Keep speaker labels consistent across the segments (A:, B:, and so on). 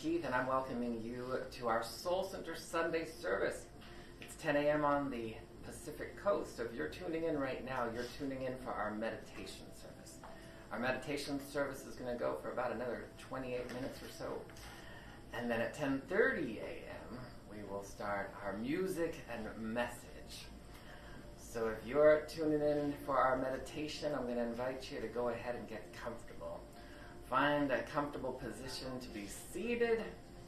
A: Keith, and I'm welcoming you to our Soul Center Sunday service. It's 10 a.m. on the Pacific Coast, so if you're tuning in right now, you're tuning in for our meditation service. Our meditation service is going to go for about another 28 minutes or so, and then at 10:30 a.m. we will start our music and message. So if you're tuning in for our meditation, I'm going to invite you to go ahead and get comfortable. Find a comfortable position to be seated.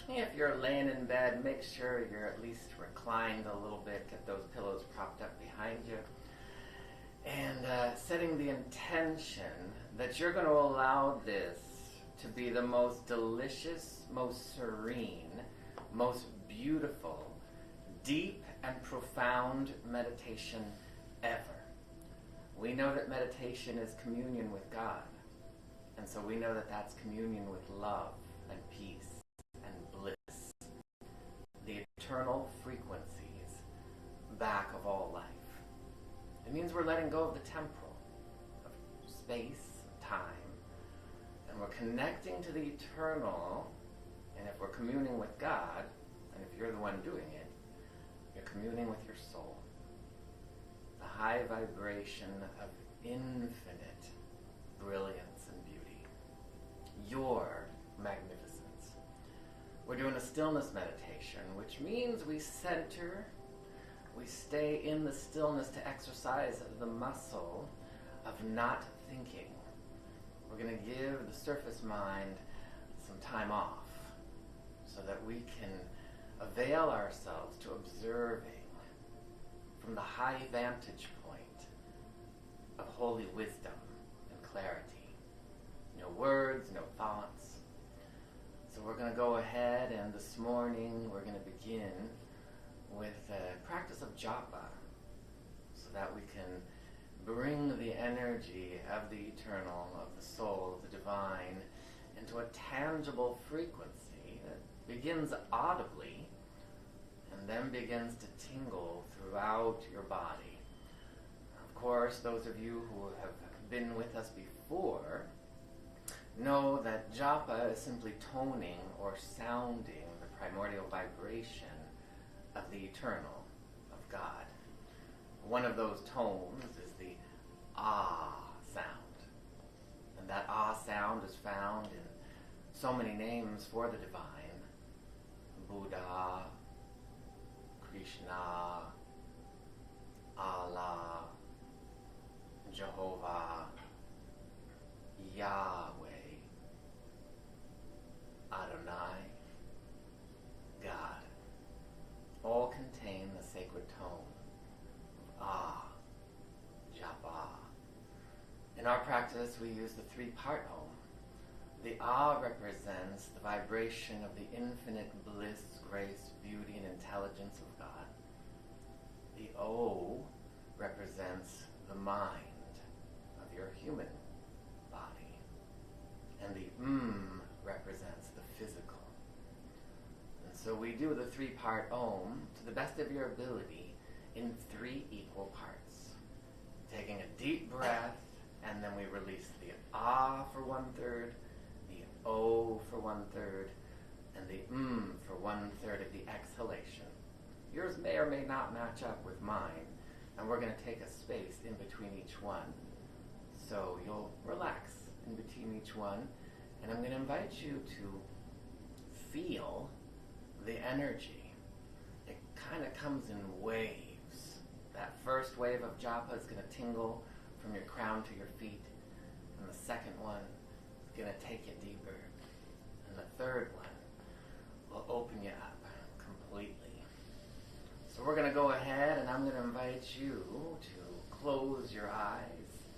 A: If you're laying in bed, make sure you're at least reclined a little bit. Get those pillows propped up behind you. And setting the intention that you're going to allow this to be the most delicious, most serene, most beautiful, deep and profound meditation ever. We know that meditation is communion with God. And so we know that that's communion with love and peace and bliss. The eternal frequencies back of all life. It means we're letting go of the temporal, of space, time, and we're connecting to the eternal. And if we're communing with God, and if you're the one doing it, you're communing with your soul. The high vibration of infinite brilliance and beauty. Your magnificence. We're doing a stillness meditation, which means we center, we stay in the stillness to exercise the muscle of not thinking. We're going to give the surface mind some time off so that we can avail ourselves to observing from the high vantage point of holy wisdom and clarity. No words, no thoughts. So we're going to go ahead, and this morning we're going to begin with a practice of japa so that we can bring the energy of the eternal, of the soul, of the divine, into a tangible frequency that begins audibly and then begins to tingle throughout your body. Of course, those of you who have been with us before know that japa is simply toning or sounding the primordial vibration of the eternal, of God. One of those tones is the ah sound. And that ah sound is found in so many names for the divine. Buddha, Krishna, Allah, Jehovah, Yahweh, Adonai, God, all contain the sacred tone of Ah, Japa. In our practice, we use the three-part Om. The Ah represents the vibration of the infinite bliss, grace, beauty, and intelligence of God. The O represents the mind of your human body. And the represents the physical. And so we do the three-part Om to the best of your ability in 3 equal parts. Taking a deep breath, and then we release the Ah for 1/3, the O for 1/3, and the for 1/3 of the exhalation. Yours may or may not match up with mine, and we're going to take a space in between each one. So you'll relax in between each one, and I'm going to invite you to feel the energy. It kind of comes in waves. That first wave of japa is going to tingle from your crown to your feet, and the second one is going to take you deeper, and the third one will open you up completely. So we're going to go ahead, and I'm going to invite you to close your eyes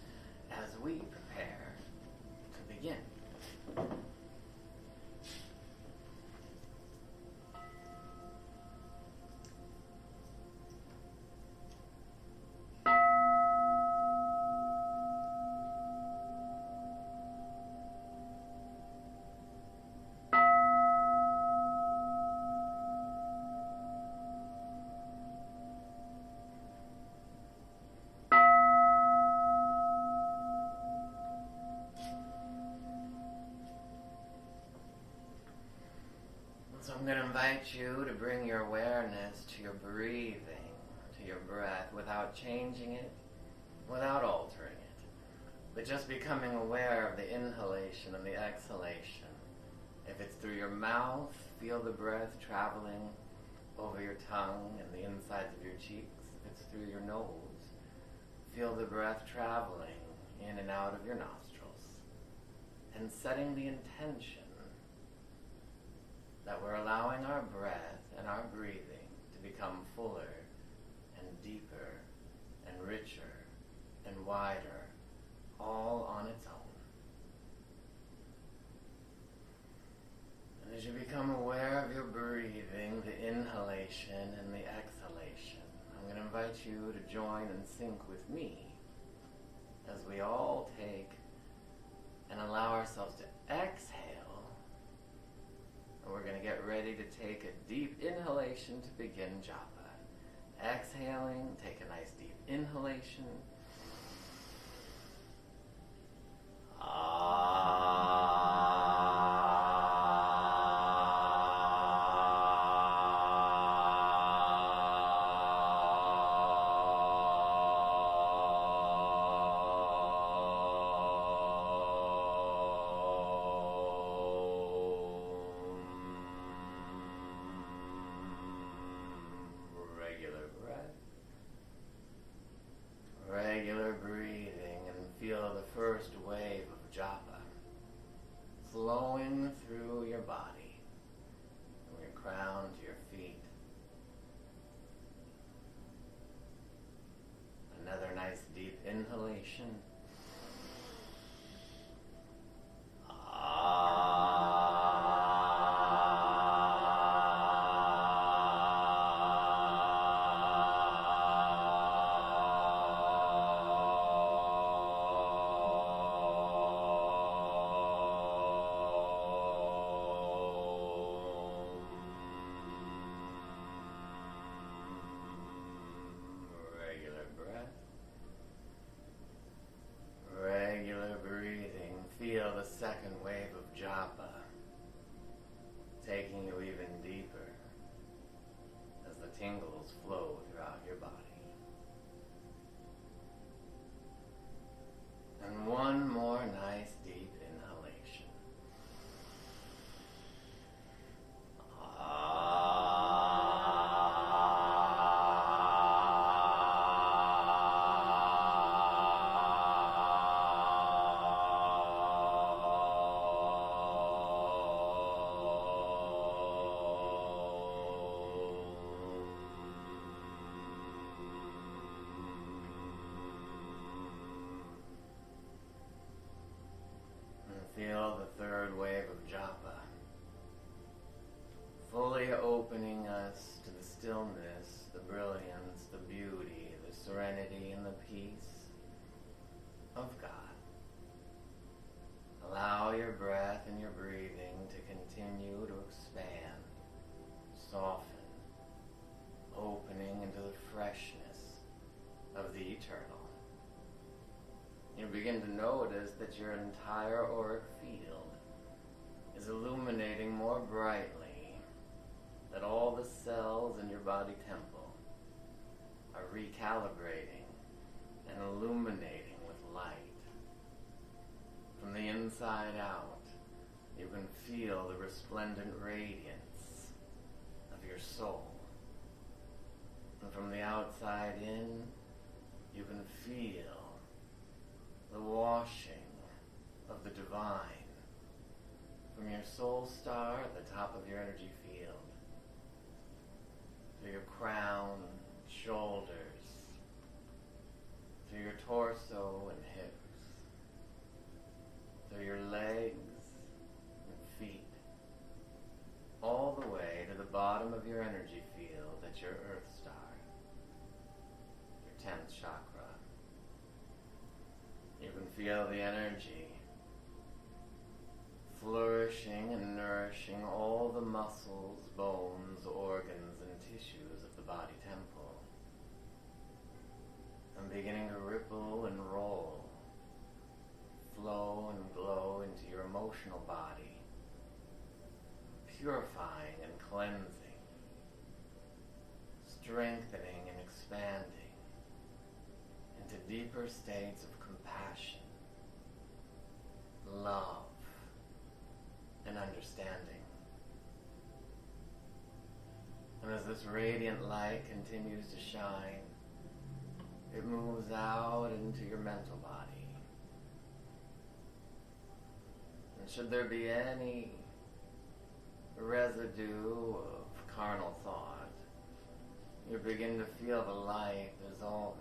A: as we prepare to begin. So I'm going to invite you to bring your awareness to your breathing, to your breath, without changing it, without altering it, but just becoming aware of the inhalation and the exhalation. If it's through your mouth, feel the breath traveling over your tongue and the insides of your cheeks. If it's through your nose, feel the breath traveling in and out of your nostrils, and setting the intention that we're allowing our breath and our breathing to become fuller and deeper and richer and wider, all on its own. And as you become aware of your breathing, the inhalation and the exhalation, I'm going to invite you to join and sync with me as we all take and allow ourselves to exhale. And we're going to get ready to take a deep inhalation to begin japa. Exhaling, take a nice deep inhalation. Regular breathing, and feel the first wave of japa flowing through your body, from your crown to your feet. Another nice deep inhalation. Feel the second wave of japa taking you even deeper as the tingles flow throughout your body. And one more nice deep inhalation. Feel the third wave of japa, fully opening us to the stillness, the brilliance, the beauty, the serenity, and the peace of God. Allow your breath and your breathing to continue to expand, soften, opening into the freshness of the eternal. You begin to notice that your entire auric field is illuminating more brightly, that all the cells in your body temple are recalibrating and illuminating with light. From the inside out, you can feel the resplendent radiance of your soul. And from the outside in, you can feel the washing of the divine from your soul star at the top of your energy field, through your crown, shoulders, through your torso and hips, through your legs and feet, all the way to the bottom of your energy field at your earth star, your 10th chakra. You can feel the energy flourishing and nourishing all the muscles, bones, organs, and tissues of the body temple, and beginning to ripple and roll, flow and glow into your emotional body, purifying and cleansing, strengthening and expanding into deeper states of compassion, love, and understanding. And as this radiant light continues to shine, it moves out into your mental body. And should there be any residue of carnal thought, you begin to feel the light dissolving.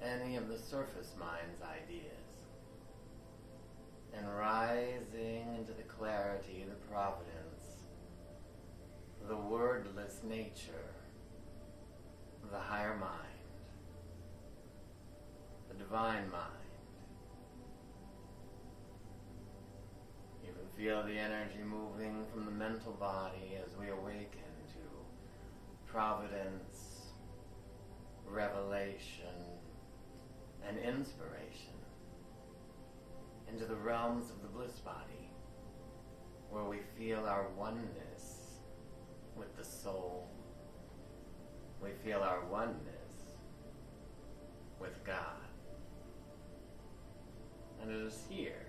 A: Any of the surface mind's ideas, and rising into the clarity, the providence, the wordless nature of the higher mind, the divine mind. You can feel the energy moving from the mental body as we awaken to providence, revelation, and inspiration into the realms of the bliss body, where we feel our oneness with the soul. We feel our oneness with God. And it is here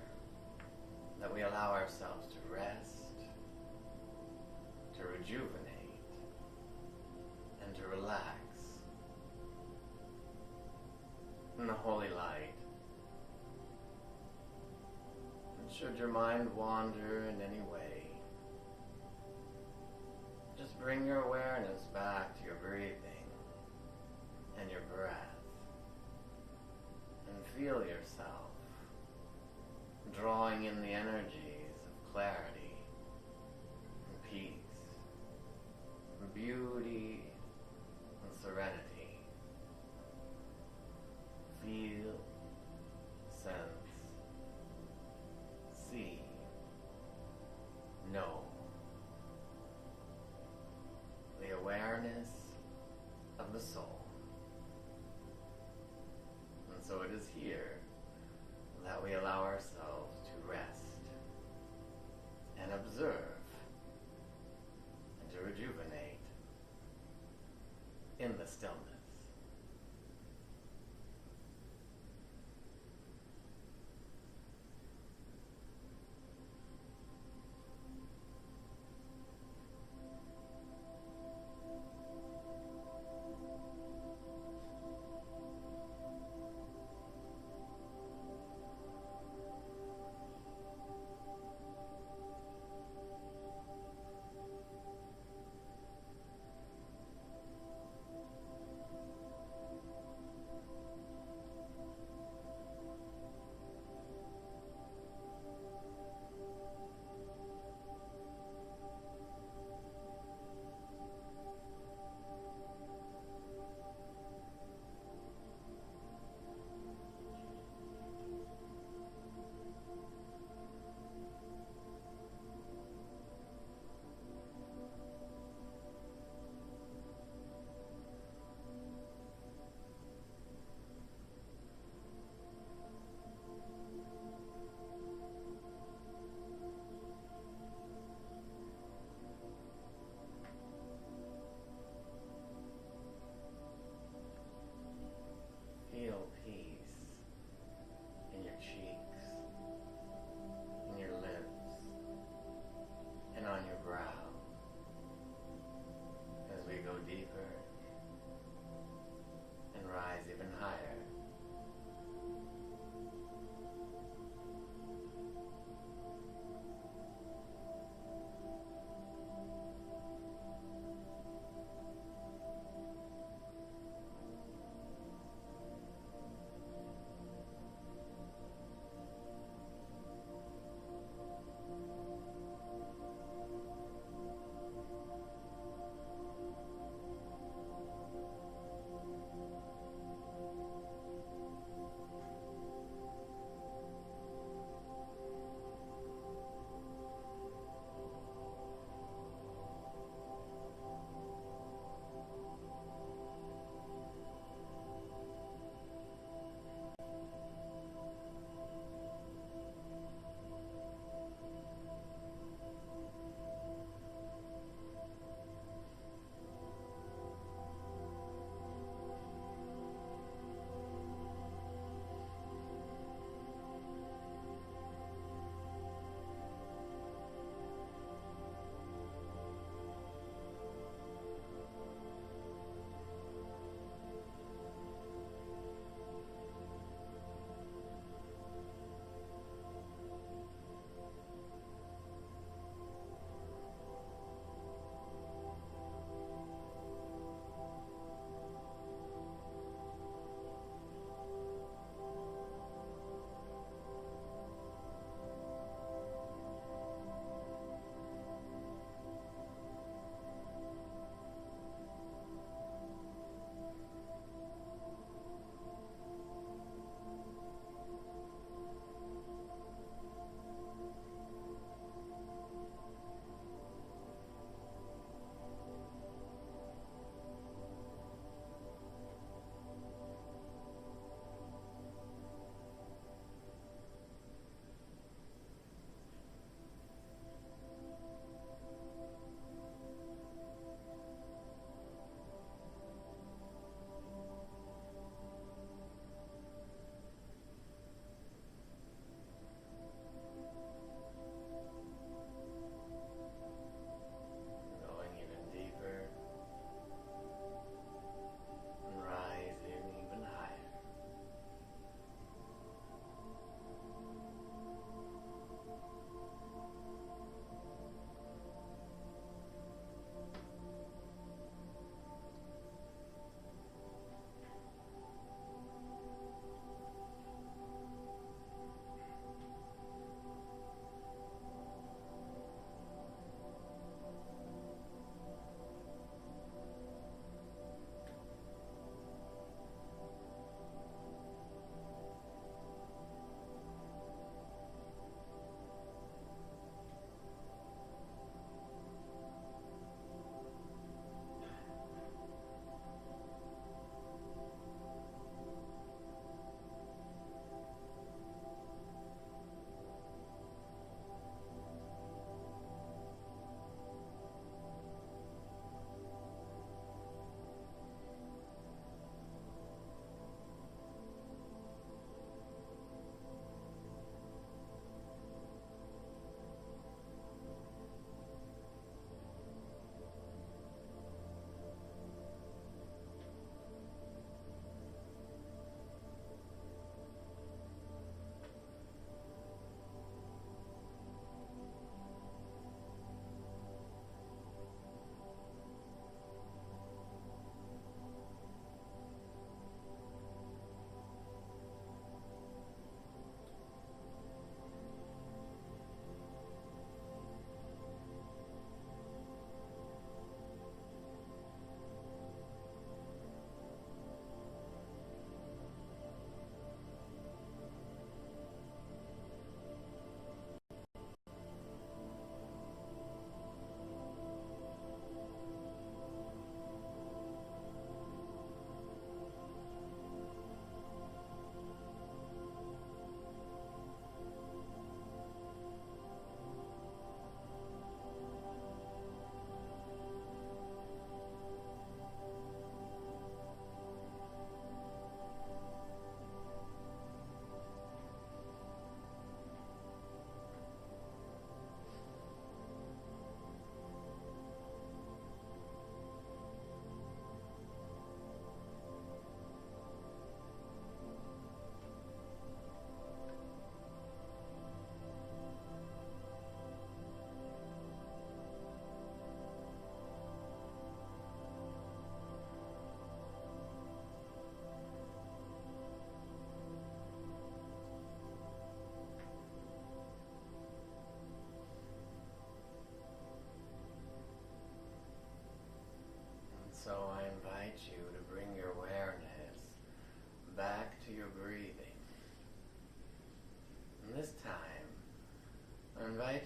A: that we allow ourselves to rest, to rejuvenate, and to relax in the holy light. And should your mind wander in any way, just bring your awareness back to your breathing and your breath, and feel yourself drawing in the energies of clarity and peace, and beauty and serenity. Feel, sense, see, know. The awareness of the soul. And so it is here that we allow ourselves to rest and observe and to rejuvenate in the stillness.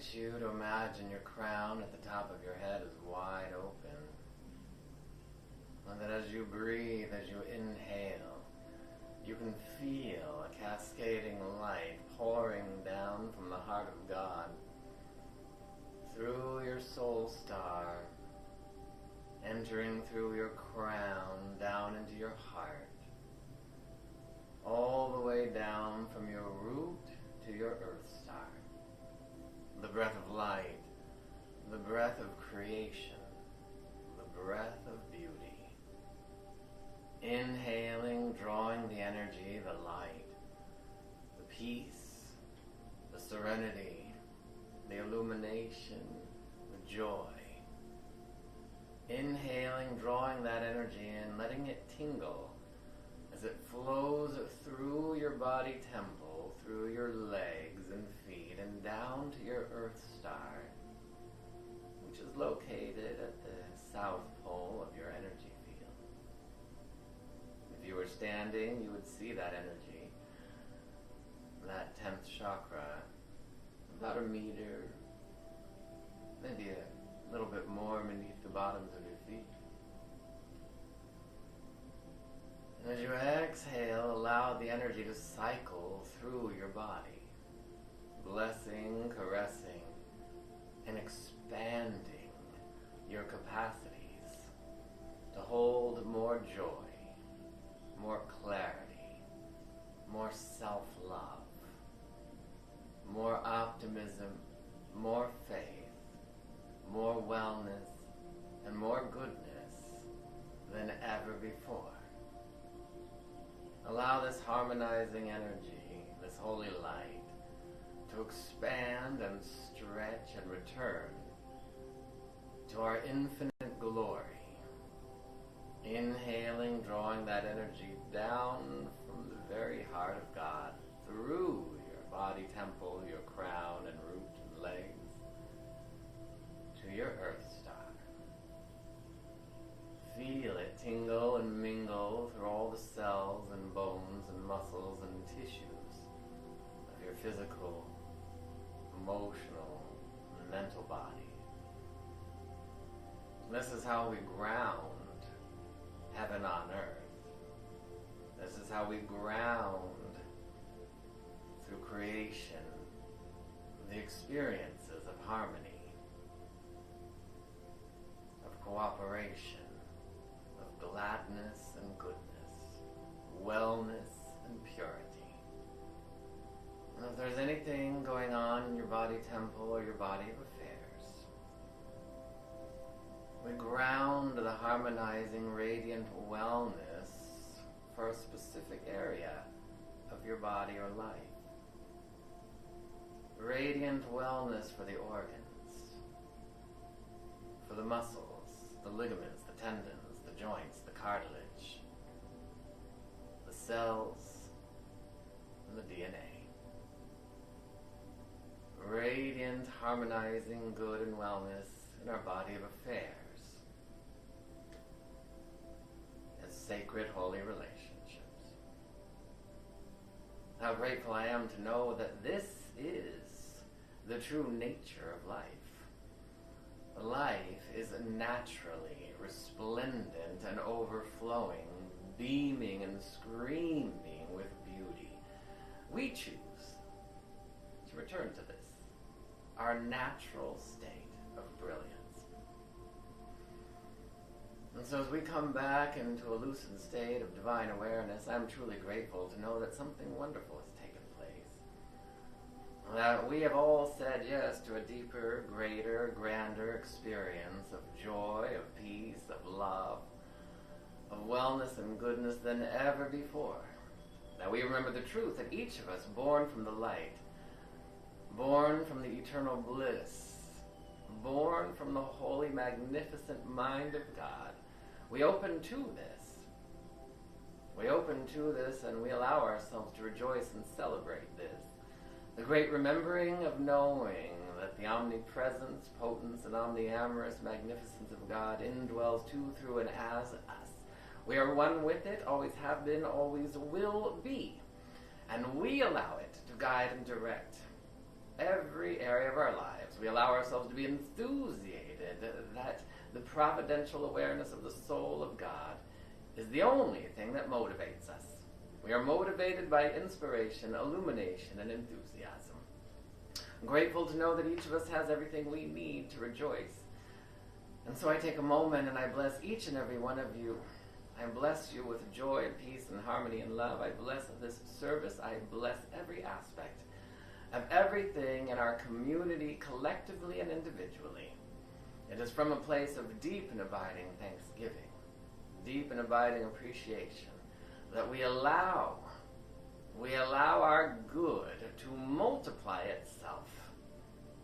A: invite you to imagine your crown at the top of your head is wide open. And that as you breathe, as you inhale, you can feel a cascading light pouring down from the heart of God through your soul star, entering through your crown down into your heart, all the way down from your root to your earth star. The breath of light, the breath of creation, the breath of beauty. Inhaling, drawing the energy, the light, the peace, the serenity, the illumination, the joy. Inhaling, drawing that energy in, letting it tingle as it flows through your body temple, through your legs and feet, and down to your earth star, which is located at the south pole of your energy field. If you were standing, you would see that energy, that 10th chakra, about a meter, maybe a little bit more beneath the bottoms of your feet. And as you exhale, allow the energy to cycle through your body, blessing, caressing, and expanding your capacities to hold more joy, more clarity, more self-love, more optimism, more faith, more wellness, and more goodness than ever before. Allow this harmonizing energy, this holy light, to expand and stretch and return to our infinite glory. Inhaling, drawing that energy down from the very heart of God, through your body temple, your crown and root and legs, to your earth star. Feel it tingle and mingle through all the cells and bones and muscles and tissues of your physical, emotional, and mental body. This is how we ground heaven on earth. This is how we ground through creation the experiences of harmony, of cooperation, of gladness and goodness, wellness and purity. And if there's anything going on in your body temple or your body of affairs, we ground the harmonizing radiant wellness for a specific area of your body or life. Radiant wellness for the organs, for the muscles, the ligaments, the tendons, the joints, the cartilage, the cells, and the DNA. Radiant, harmonizing good and wellness in our body of affairs as sacred, holy relationships. How grateful I am to know that this is the true nature of life. Life is naturally resplendent and overflowing, beaming and screaming with beauty. We choose to return to this, our natural state of brilliance. And so as we come back into a lucid state of divine awareness, I'm truly grateful to know that something wonderful has taken place. That we have all said yes to a deeper, greater, grander experience of joy, of peace, of love, of wellness and goodness than ever before. That we remember the truth that each of us, born from the light, born from the eternal bliss, born from the holy, magnificent mind of God, we open to this. We open to this and we allow ourselves to rejoice and celebrate this. The great remembering of knowing that the omnipresence, potence, and omniamorous magnificence of God indwells to, through, and as us. We are one with it, always have been, always will be. And we allow it to guide and direct every area of our lives as we allow ourselves to be enthusiasted that the providential awareness of the soul of God is the only thing that motivates us. We are motivated by inspiration, illumination, and enthusiasm. I'm grateful to know that each of us has everything we need to rejoice. And so I take a moment and I bless each and every one of you. I bless you with joy and peace and harmony and love. I bless this service. I bless every aspect of everything in our community, collectively and individually. It is from a place of deep and abiding thanksgiving, deep and abiding appreciation, that we allow our good to multiply itself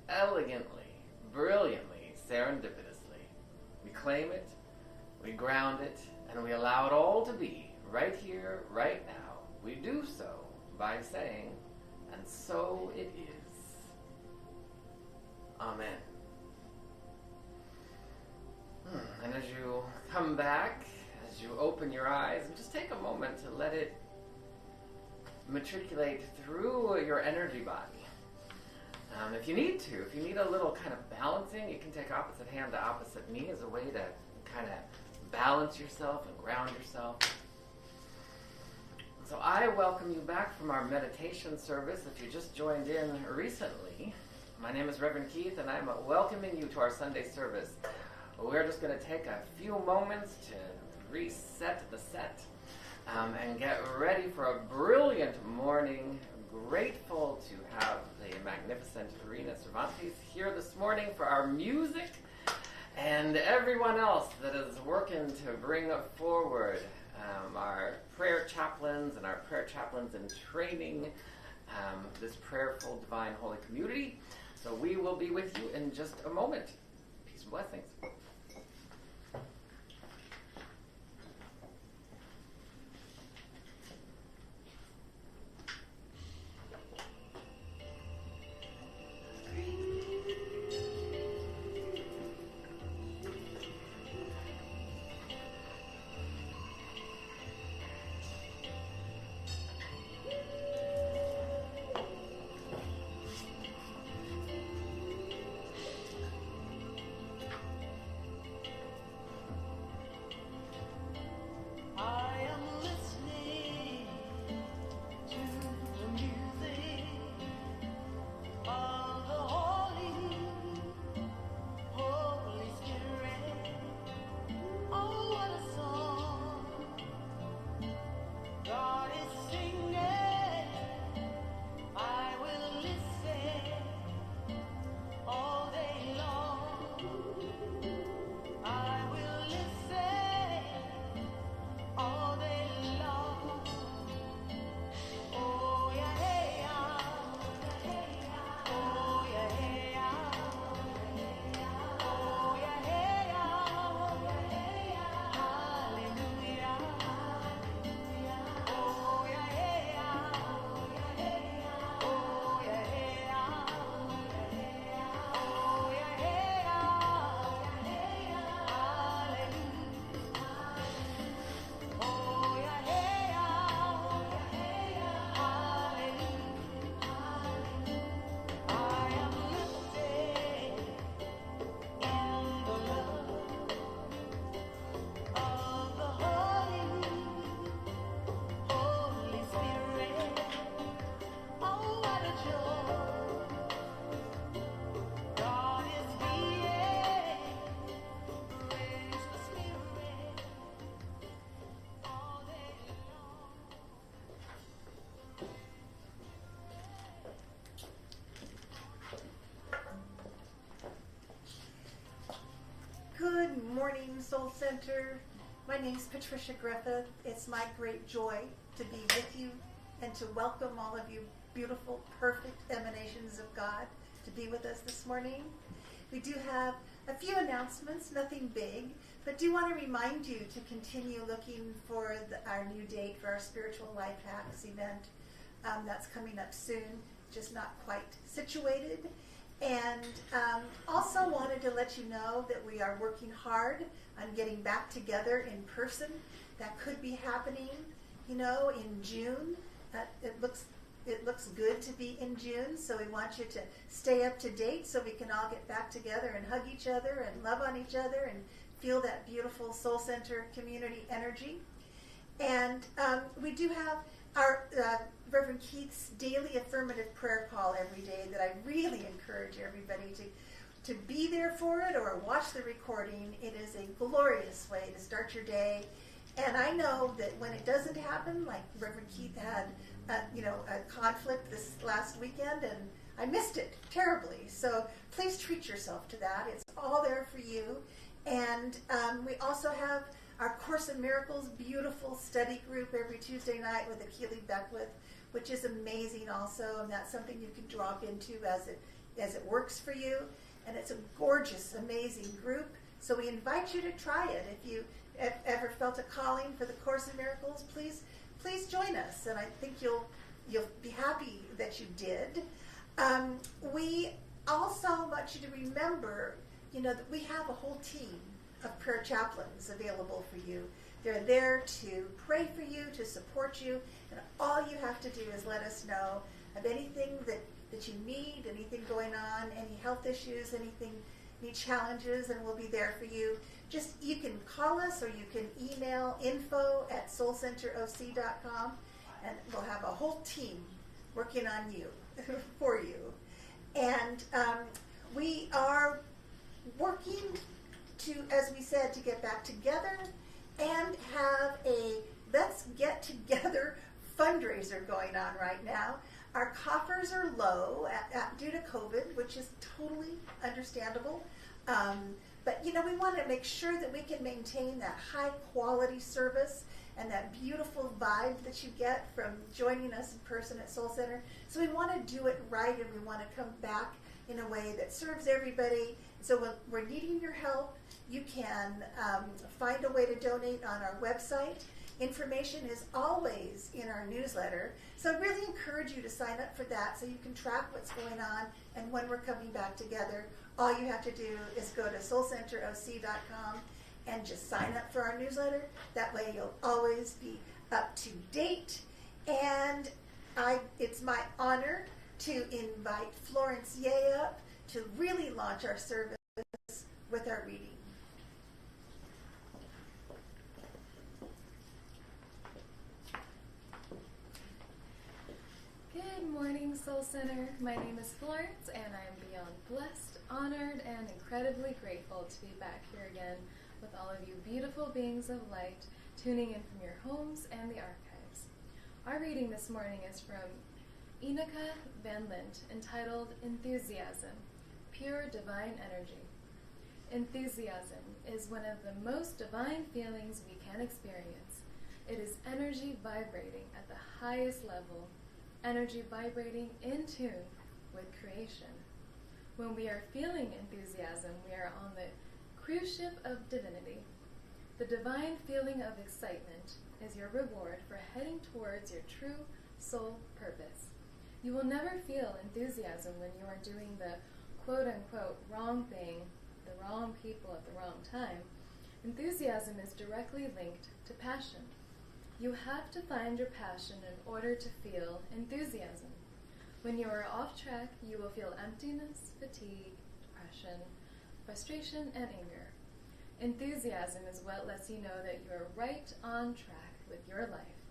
A: elegantly, brilliantly, serendipitously. We claim it, we ground it, and we allow it all to be right here, right now. We do so by saying, and so it is. Amen. And as you come back, as you open your eyes, and just take a moment to let it matriculate through your energy body. If you need a little kind of balancing, you can take opposite hand to opposite knee as a way to kind of balance yourself and ground yourself. So I welcome you back from our meditation service. If you just joined in recently, my name is Reverend Keith, and I'm welcoming you to our Sunday service. We're just going to take a few moments to reset the set and get ready for a brilliant morning. Grateful to have the magnificent Rena Cervantes here this morning for our music, and everyone else that is working to bring forward our prayer chaplains and our prayer chaplains in training, this prayerful, divine, holy community. So we will be with you in just a moment. Peace and blessings.
B: Good morning, Soul Center. My name is Patricia Griffith. It's my great joy to be with you and to welcome all of you beautiful, perfect emanations of God to be with us this morning. We do have a few announcements, nothing big, but do want to remind you to continue looking for our new date for our Spiritual Life Hacks event. That's coming up soon, just not quite situated. And also wanted to let you know that we are working hard on getting back together in person. That could be happening, in June. It looks it looks good to be in June, so we want you to stay up to date so we can all get back together and hug each other and love on each other and feel that beautiful Soul Center community energy. And we do have our Reverend Keith's daily affirmative prayer call every day that I really encourage everybody to be there for it or watch the recording. It is a glorious way to start your day. And I know that when it doesn't happen, like Reverend Keith had, a conflict this last weekend, and I missed it terribly. So please treat yourself to that. It's all there for you. And we also have our Course in Miracles beautiful study group every Tuesday night with Akili Beckwith, which is amazing also, and that's something you can drop into as it works for you. And it's a gorgeous, amazing group. So we invite you to try it. If you ever felt a calling for the Course in Miracles, please join us. And I think you'll be happy that you did. We also want you to remember, that we have a whole team of prayer chaplains available for you. They're there to pray for you, to support you, and all you have to do is let us know of anything that you need, anything going on, any health issues, any challenges, and we'll be there for you. You can call us or you can email info@soulcenteroc.com, and we'll have a whole team working on you, for you. And we are working to, as we said, to get back together and have a Let's Get Together fundraiser going on right now. Our coffers are low due to COVID, which is totally understandable. But we want to make sure that we can maintain that high quality service and that beautiful vibe that you get from joining us in person at Soul Center. So we want to do it right, and we want to come back in a way that serves everybody. So we're needing your help. You can find a way to donate on our website. Information is always in our newsletter. So I really encourage you to sign up for that so you can track what's going on and when we're coming back together. All you have to do is go to soulcenteroc.com and just sign up for our newsletter. That way you'll always be up to date. And it's my honor to invite Florence Ye up to really launch our service with our reading.
C: Good morning, Soul Center. My name is Florence, and I am beyond blessed, honored, and incredibly grateful to be back here again with all of you beautiful beings of light tuning in from your homes and the archives. Our reading this morning is from Ineke Van Lint, entitled Enthusiasm, Pure Divine Energy. Enthusiasm is one of the most divine feelings we can experience. It is energy vibrating at the highest level, energy vibrating in tune with creation. When we are feeling enthusiasm, we are on the cruise ship of divinity. The divine feeling of excitement is your reward for heading towards your true soul purpose. You will never feel enthusiasm when you are doing the quote-unquote wrong thing, the wrong people at the wrong time. Enthusiasm is directly linked to passion. You have to find your passion in order to feel enthusiasm. When you are off track, you will feel emptiness, fatigue, depression, frustration, and anger. Enthusiasm is what lets you know that you are right on track with your life.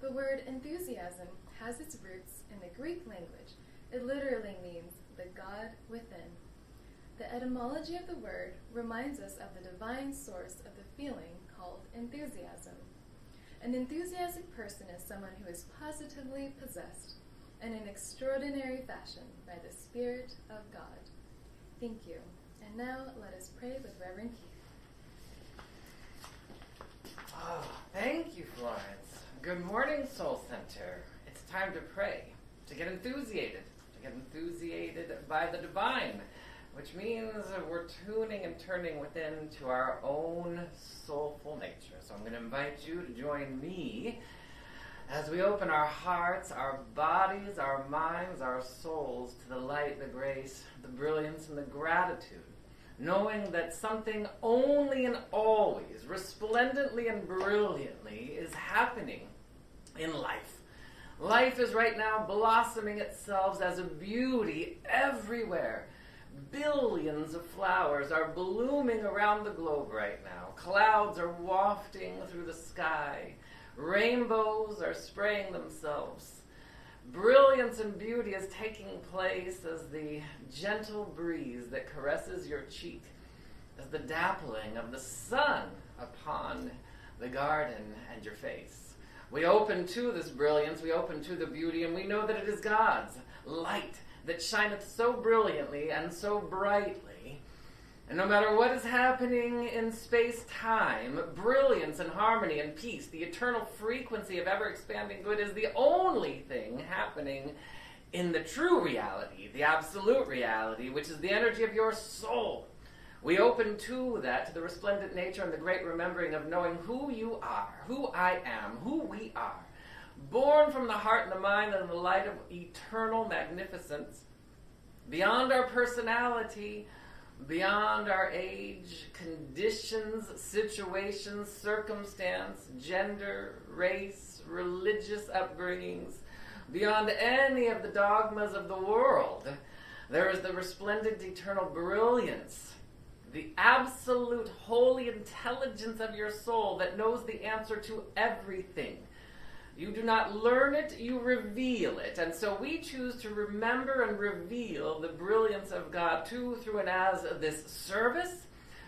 C: The word enthusiasm has its roots in the Greek language. It literally means the God within. The etymology of the word reminds us of the divine source of the feeling called enthusiasm. An enthusiastic person is someone who is positively possessed in an extraordinary fashion by the Spirit of God. Thank you. And now let us pray with Reverend Keith.
A: Oh, thank you, Florence. Good morning, Soul Center. It's time to pray, to get enthusiasted by the divine, which means we're tuning and turning within to our own soulful nature. So I'm going to invite you to join me as we open our hearts, our bodies, our minds, our souls to the light, the grace, the brilliance, and the gratitude, knowing that something only and always, resplendently and brilliantly, is happening in life. Life is right now blossoming itself as a beauty everywhere. Billions of flowers are blooming around the globe right now. Clouds are wafting through the sky. Rainbows are spraying themselves. Brilliance and beauty is taking place as the gentle breeze that caresses your cheek, as the dappling of the sun upon the garden and your face. We open to this brilliance, we open to the beauty, and we know that it is God's light that shineth so brilliantly and so brightly. And no matter what is happening in space-time, brilliance and harmony and peace, the eternal frequency of ever-expanding good, is the only thing happening in the true reality, the absolute reality, which is the energy of your soul. We open to that, to the resplendent nature and the great remembering of knowing who you are, who I am, who we are, born from the heart and the mind and the light of eternal magnificence, beyond our personality, beyond our age, conditions, situations, circumstance, gender, race, religious upbringings, beyond any of the dogmas of the world. There is the resplendent eternal brilliance, the absolute holy intelligence of your soul that knows the answer to everything. You do not learn it, you reveal it. And so we choose to remember and reveal the brilliance of God to, through, and as this service,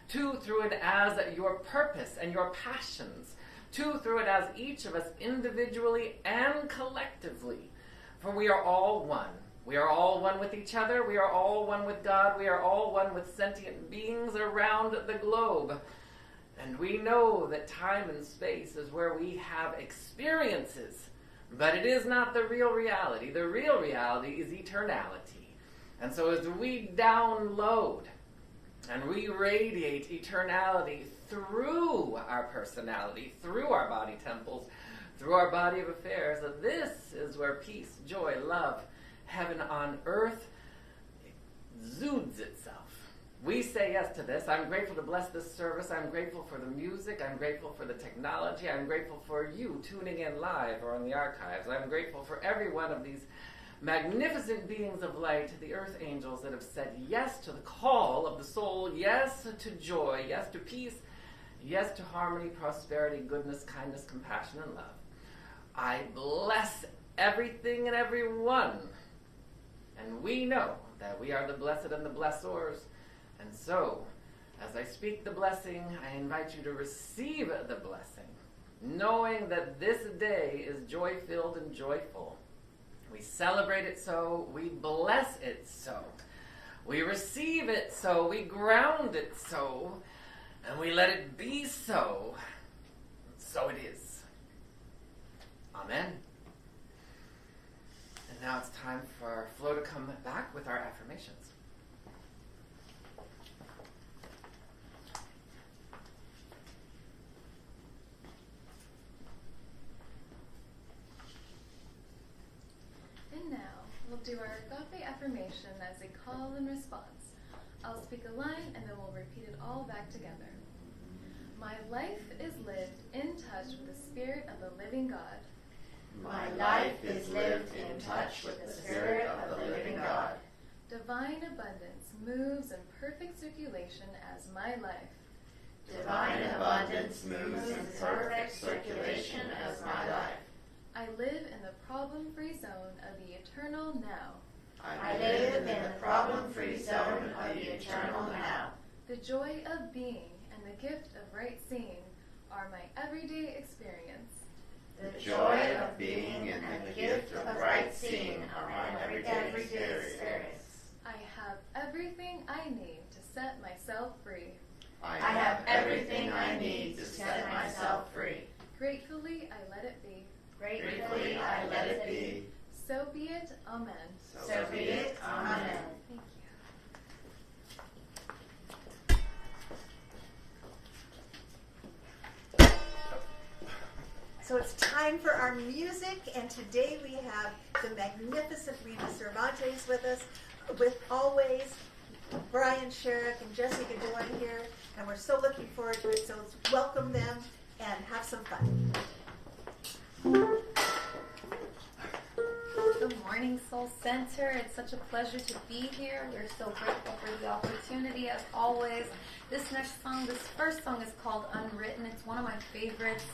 A: to, through, and as your purpose and your passions, to, through, and as each of us individually and collectively. For we are all one. We are all one with each other. We are all one with God. We are all one with sentient beings around the globe. And we know that time and space is where we have experiences, but it is not the real reality. The real reality is eternality. And so as we download and we radiate eternality through our personality, through our body temples, through our body of affairs, this is where peace, joy, love, heaven on earth exudes itself. We say yes to this. I'm grateful to bless this service. I'm grateful for the music. I'm grateful for the technology. I'm grateful for you tuning in live or on the archives. I'm grateful for every one of these magnificent beings of light, the earth angels that have said yes to the call of the soul, yes to joy, yes to peace, yes to harmony, prosperity, goodness, kindness, compassion, and love. I bless everything and everyone. And we know that we are the blessed and the blessors. And so, as I speak the blessing, I invite you to receive the blessing, knowing that this day is joy-filled and joyful. We celebrate it so, we bless it so, we receive it so, we ground it so, and we let it be so. So it is. Amen. And now it's time for Flo to come back with our affirmations.
C: And now, we'll do our agape affirmation as a call and response. I'll speak a line and then we'll repeat it all back together. My life is lived in touch with the Spirit of the living God.
D: My life is lived in touch with the Spirit of the living God.
C: Divine abundance moves in perfect circulation as my life.
D: Divine abundance moves in perfect circulation as my life.
C: I live in the problem-free zone of the eternal now.
D: I live in the problem-free zone of the eternal now.
C: The joy of being and the gift of right seeing are my everyday experience.
D: The joy of being and the gift of right seeing are my everyday experience.
C: I have everything I need to set myself free.
D: I have everything I need to set myself free.
C: Gratefully, I let it be.
D: Gratefully, I let it be.
C: So be it. Amen.
D: So be it. Amen.
C: Thank you.
B: So it's time for our music, and today we have the magnificent Rita Cervantes with us, with always Brian Sherrick and Jessica Dorn here, and we're so looking forward to it. So let's welcome them and have some fun.
E: morning, Soul Center. It's such a pleasure to be here. We're so grateful for the opportunity, as always. This first song is called Unwritten. It's one of my favorites.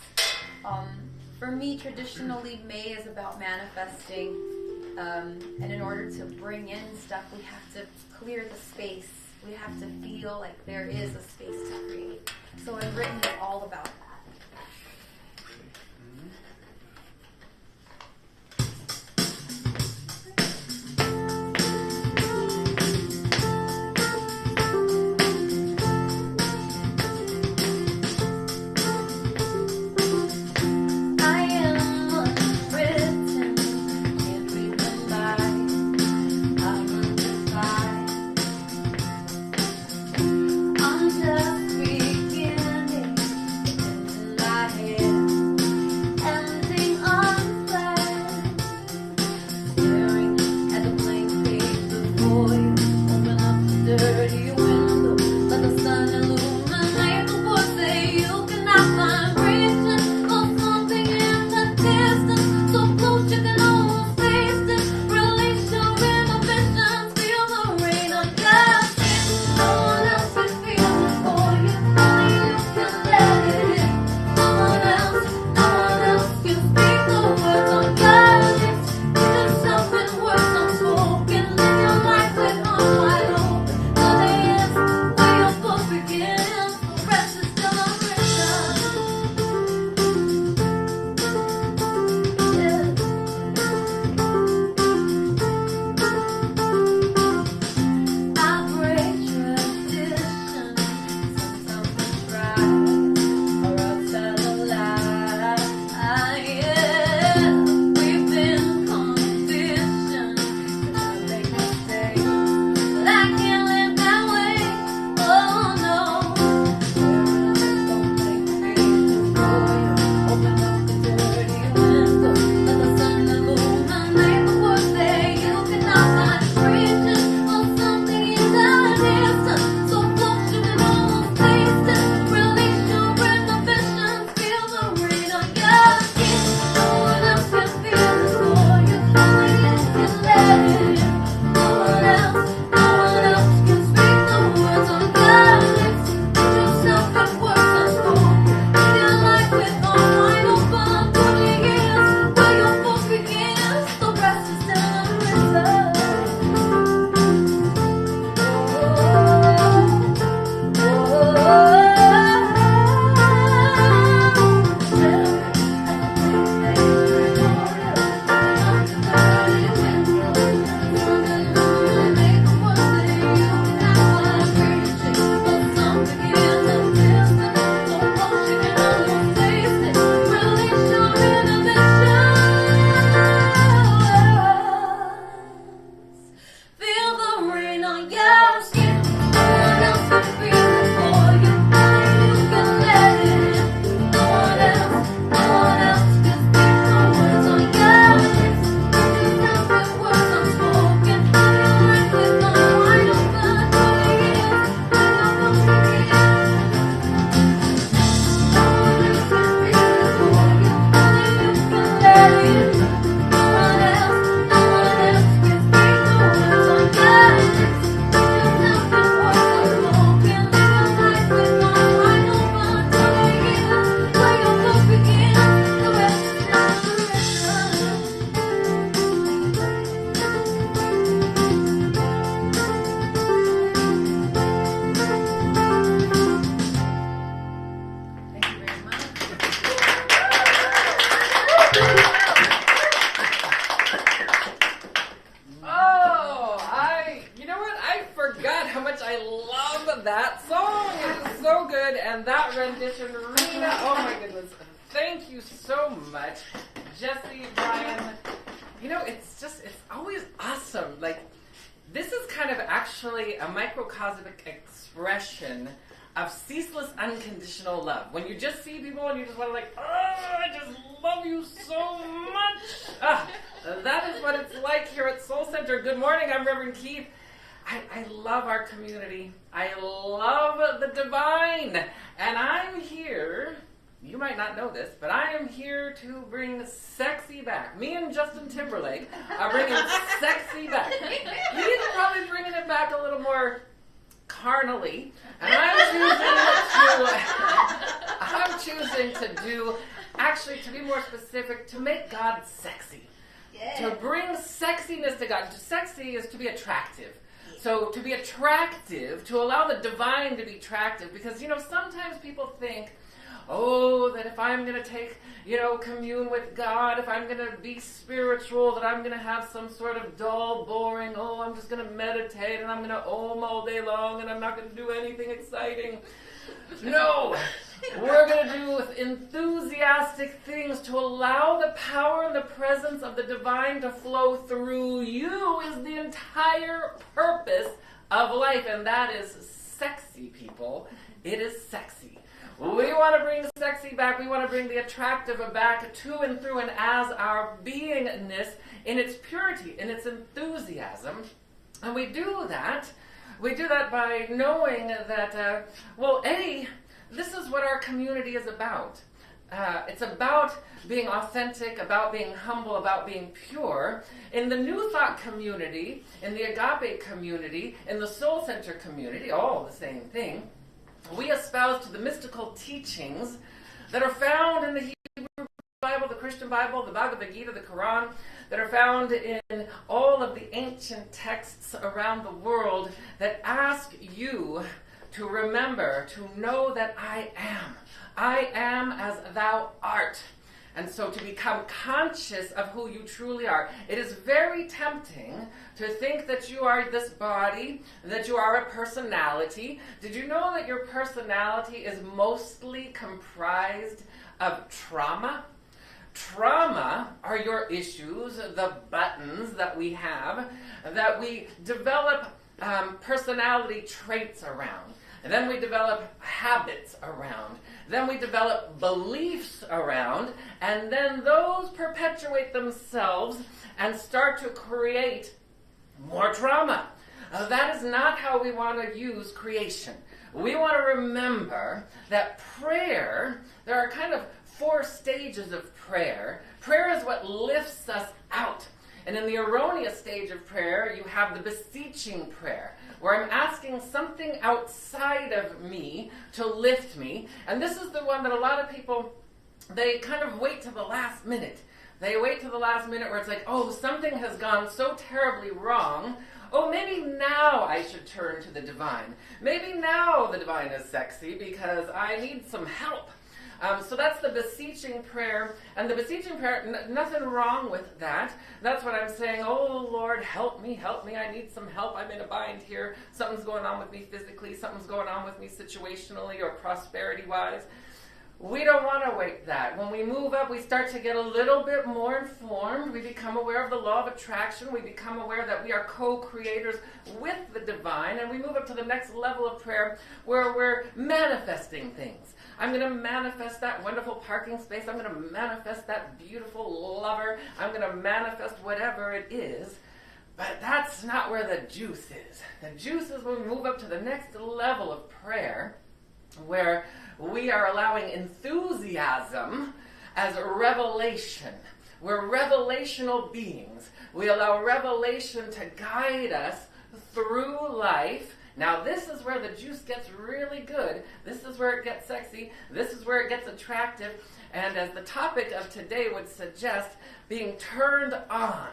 E: For me, traditionally, May is about manifesting. And in order to bring in stuff, we have to clear the space. We have to feel like there is a space to create. So Unwritten is all about that.
A: That song is so good, and that rendition, Rena, oh my goodness, thank you so much, Jesse, Brian. You know, it's always awesome. Like, this is kind of actually a microcosmic expression of ceaseless unconditional love. When you just see people and you just want to like, oh, I just love you so much. That is what it's like here at Soul Center. Good morning, I'm Reverend Keith. I love our community. I love the divine. And I'm here you might not know this, but I am here to bring sexy back. Me and Justin Timberlake are bringing sexy back. He's probably bringing it back a little more carnally, and I'm choosing to do, actually, to be more specific, to make God sexy.
B: Yeah.
A: To bring sexiness to God. Sexy is to be attractive. So to be attractive, to allow the divine to be attractive, because, sometimes people think, that if I'm going to take, commune with God, if I'm going to be spiritual, that I'm going to have some sort of dull, boring, I'm just going to meditate and I'm going to om all day long and I'm not going to do anything exciting. No! We're going to do enthusiastic things to allow the power and the presence of the divine to flow through you is the entire purpose of life, and that is sexy, people. It is sexy. We want to bring sexy back. We want to bring the attractive back to and through and as our beingness in its purity, in its enthusiasm. And we do that by knowing that, this is what our community is about. It's about being authentic, about being humble, about being pure. In the New Thought community, in the Agape community, in the Soul Center community, all the same thing, we espouse to the mystical teachings that are found in the Hebrew Bible, the Christian Bible, the Bhagavad Gita, the Quran, that are found in all of the ancient texts around the world that ask you to remember, to know that I am as thou art. And so to become conscious of who you truly are. It is very tempting to think that you are this body, that you are a personality. Did you know that your personality is mostly comprised of trauma? Trauma are your issues, the buttons that we have, that we develop personality traits around. And then we develop habits around. Then we develop beliefs around. And then those perpetuate themselves and start to create more trauma. That is not how we want to use creation. We want to remember that prayer, there are kind of 4 stages of prayer. Prayer is what lifts us out. And in the erroneous stage of prayer, you have the beseeching prayer, where I'm asking something outside of me to lift me. And this is the one that a lot of people, they kind of wait to the last minute. They wait to the last minute where it's like, something has gone so terribly wrong. Maybe now I should turn to the divine. Maybe now the divine is sexy because I need some help. So that's the beseeching prayer. And the beseeching prayer, nothing wrong with that. That's what I'm saying. Oh, Lord, help me. I need some help. I'm in a bind here. Something's going on with me physically. Something's going on with me situationally or prosperity-wise. We don't want to wait that. When we move up, we start to get a little bit more informed. We become aware of the law of attraction. We become aware that we are co-creators with the divine. And we move up to the next level of prayer where we're manifesting things. I'm going to manifest that wonderful parking space. I'm going to manifest that beautiful lover. I'm going to manifest whatever it is. But that's not where the juice is. The juice is when we move up to the next level of prayer, where we are allowing enthusiasm as a revelation. We're revelational beings. We allow revelation to guide us through life. Now this is where the juice gets really good. This is where it gets sexy. This is where it gets attractive. And as the topic of today would suggest, being turned on,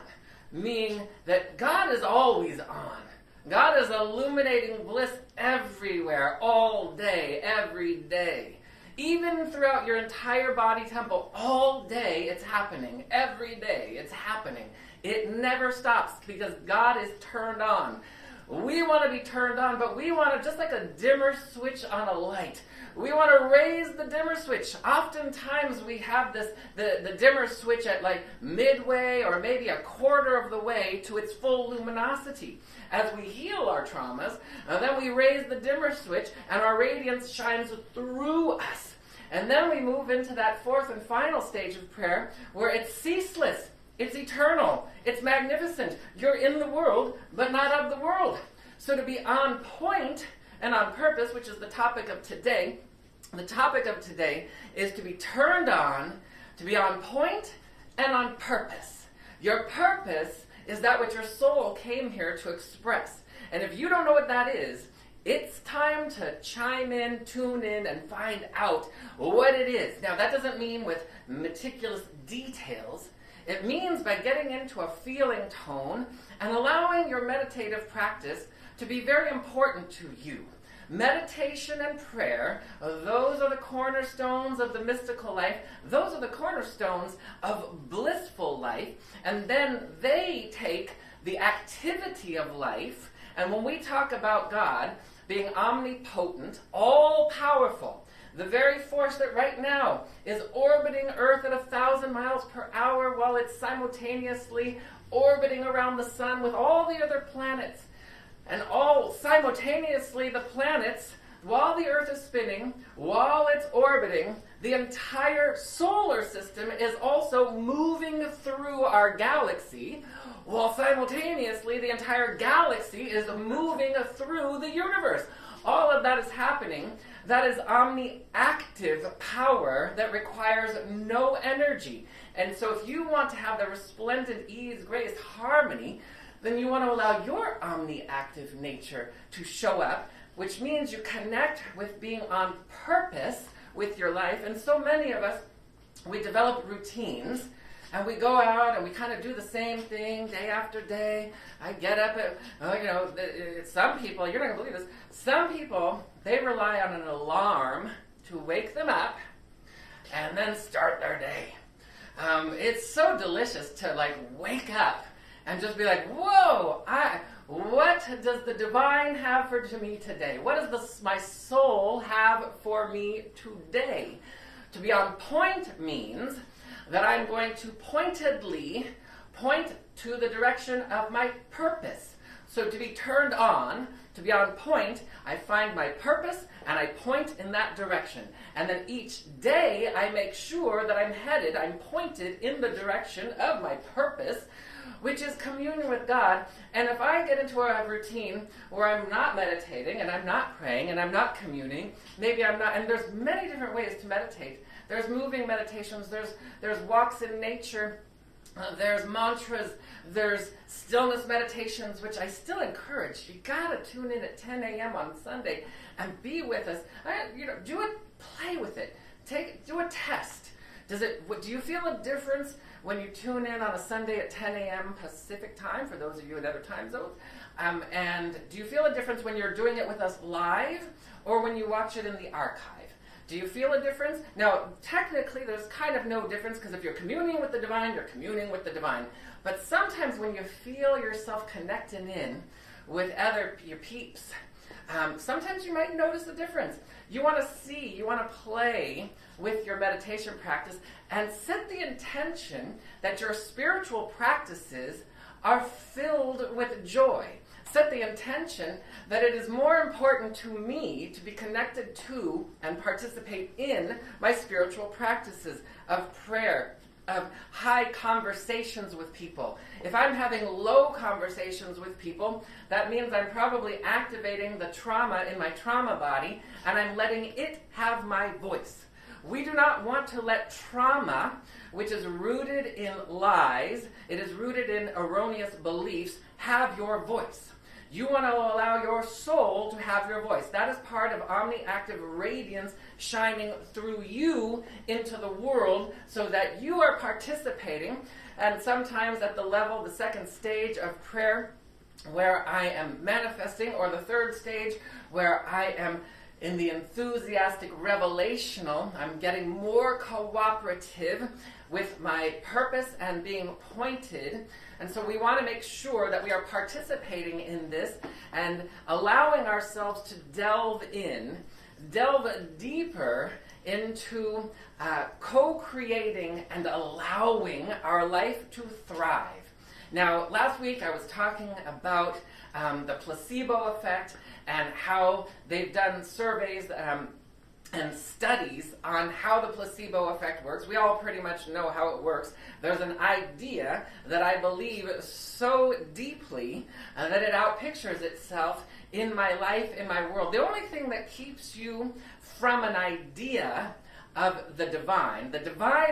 A: meaning that God is always on. God is illuminating bliss everywhere, all day, every day. Even throughout your entire body temple, all day it's happening. Every day it's happening. It never stops because God is turned on. We want to be turned on, but we want to, just like a dimmer switch on a light, we want to raise the dimmer switch. Oftentimes we have the dimmer switch at like midway or maybe a quarter of the way to its full luminosity. As we heal our traumas, then we raise the dimmer switch and our radiance shines through us. And then we move into that 4th and final stage of prayer where it's ceaseless. It's eternal. It's magnificent. You're in the world, but not of the world. So to be on point and on purpose, which is the topic of today, The topic of today is to be turned on, to be on point, and on purpose. Your purpose is that which your soul came here to express. And if you don't know what that is, it's time to chime in, tune in, and find out what it is. Now, that doesn't mean with meticulous details. It means by getting into a feeling tone and allowing your meditative practice to be very important to you. Meditation and prayer, those are the cornerstones of the mystical life. Those are the cornerstones of blissful life. And then they take the activity of life. And when we talk about God being omnipotent, all-powerful, the very force that right now is orbiting Earth at 1,000 miles per hour while it's simultaneously orbiting around the sun with all the other planets, and all simultaneously the planets, while the Earth is spinning, while it's orbiting, the entire solar system is also moving through our galaxy, while simultaneously the entire galaxy is moving through the universe. All of that is happening. That is omni-active power that requires no energy. And so if you want to have the resplendent ease, grace, harmony, then you want to allow your omni-active nature to show up, which means you connect with being on purpose with your life. And so many of us, we develop routines, and we go out and we kind of do the same thing day after day. I get up at, some people, you're not going to believe this, some people, they rely on an alarm to wake them up and then start their day. It's so delicious to wake up and just be like, whoa, what does the divine have for me today? What does my soul have for me today? To be on point means that I'm going to pointedly point to the direction of my purpose. So to be turned on, to be on point, I find my purpose and I point in that direction. And then each day I make sure that I'm pointed in the direction of my purpose, which is communion with God. And if I get into a routine where I'm not meditating and I'm not praying and I'm not communing, maybe I'm not, and there's many different ways to meditate. There's moving meditations, there's walks in nature, there's mantras, there's stillness meditations, which I still encourage. You gotta tune in at 10 a.m. on Sunday and be with us. Do it, play with it. Do a test. Do you feel a difference when you tune in on a Sunday at 10 a.m. Pacific time, for those of you in other time zones? And do you feel a difference when you're doing it with us live or when you watch it in the archive? Do you feel a difference? Now, technically, there's kind of no difference, because if you're communing with the divine, you're communing with the divine. But sometimes when you feel yourself connecting in with your peeps, sometimes you might notice a difference. You want to play with your meditation practice and set the intention that your spiritual practices are filled with joy. Set the intention that it is more important to me to be connected to and participate in my spiritual practices of prayer, of high conversations with people. If I'm having low conversations with people, that means I'm probably activating the trauma in my trauma body and I'm letting it have my voice. We do not want to let trauma, which is rooted in lies, it is rooted in erroneous beliefs, have your voice. You want to allow your soul to have your voice. That is part of omni-active radiance shining through you into the world so that you are participating. And sometimes at the level, the second stage of prayer, where I am manifesting, or the third stage where I am in the enthusiastic revelational, I'm getting more cooperative with my purpose and being pointed. And so we want to make sure that we are participating in this and allowing ourselves to delve deeper into co-creating and allowing our life to thrive. Now, last week I was talking about the placebo effect and how they've done surveys and studies on how the placebo effect works. We all pretty much know how it works. There's an idea that I believe so deeply that it outpictures itself in my life, in my world. The only thing that keeps you from an idea of the divine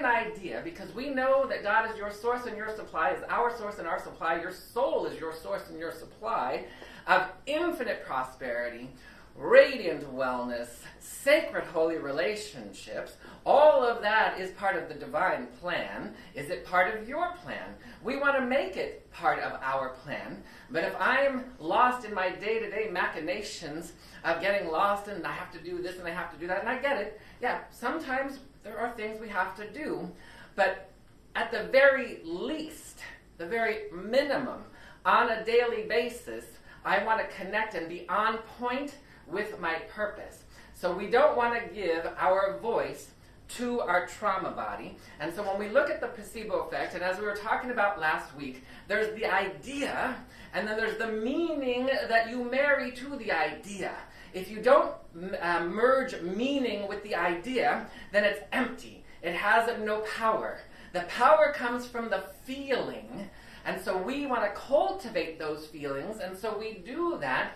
A: idea, because we know that God is your source and your supply, is our source and our supply. Your soul is your source and your supply of infinite prosperity, radiant wellness, sacred holy relationships. All of that is part of the divine plan. Is it part of your plan? We want to make it part of our plan. But if I'm lost in my day-to-day machinations of getting lost and I have to do this and I have to do that, and I get it, yeah, sometimes there are things we have to do. But at the very least, the very minimum, on a daily basis, I want to connect and be on point with my purpose. So we don't want to give our voice to our trauma body. And so when we look at the placebo effect, and as we were talking about last week, there's the idea, and then there's the meaning that you marry to the idea. If you don't merge meaning with the idea, then it's empty. It has no power. The power comes from the feeling, and so we want to cultivate those feelings, and so we do that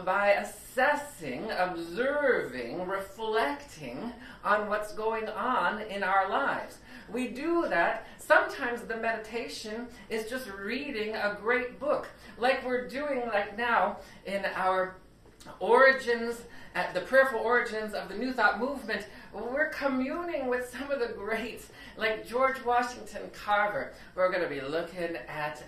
A: by assessing, observing, reflecting on what's going on in our lives. We do that. Sometimes the meditation is just reading a great book, like we're doing like now in our origins, the prayerful origins of the New Thought movement. We're communing with some of the greats, like George Washington Carver. We're going to be looking at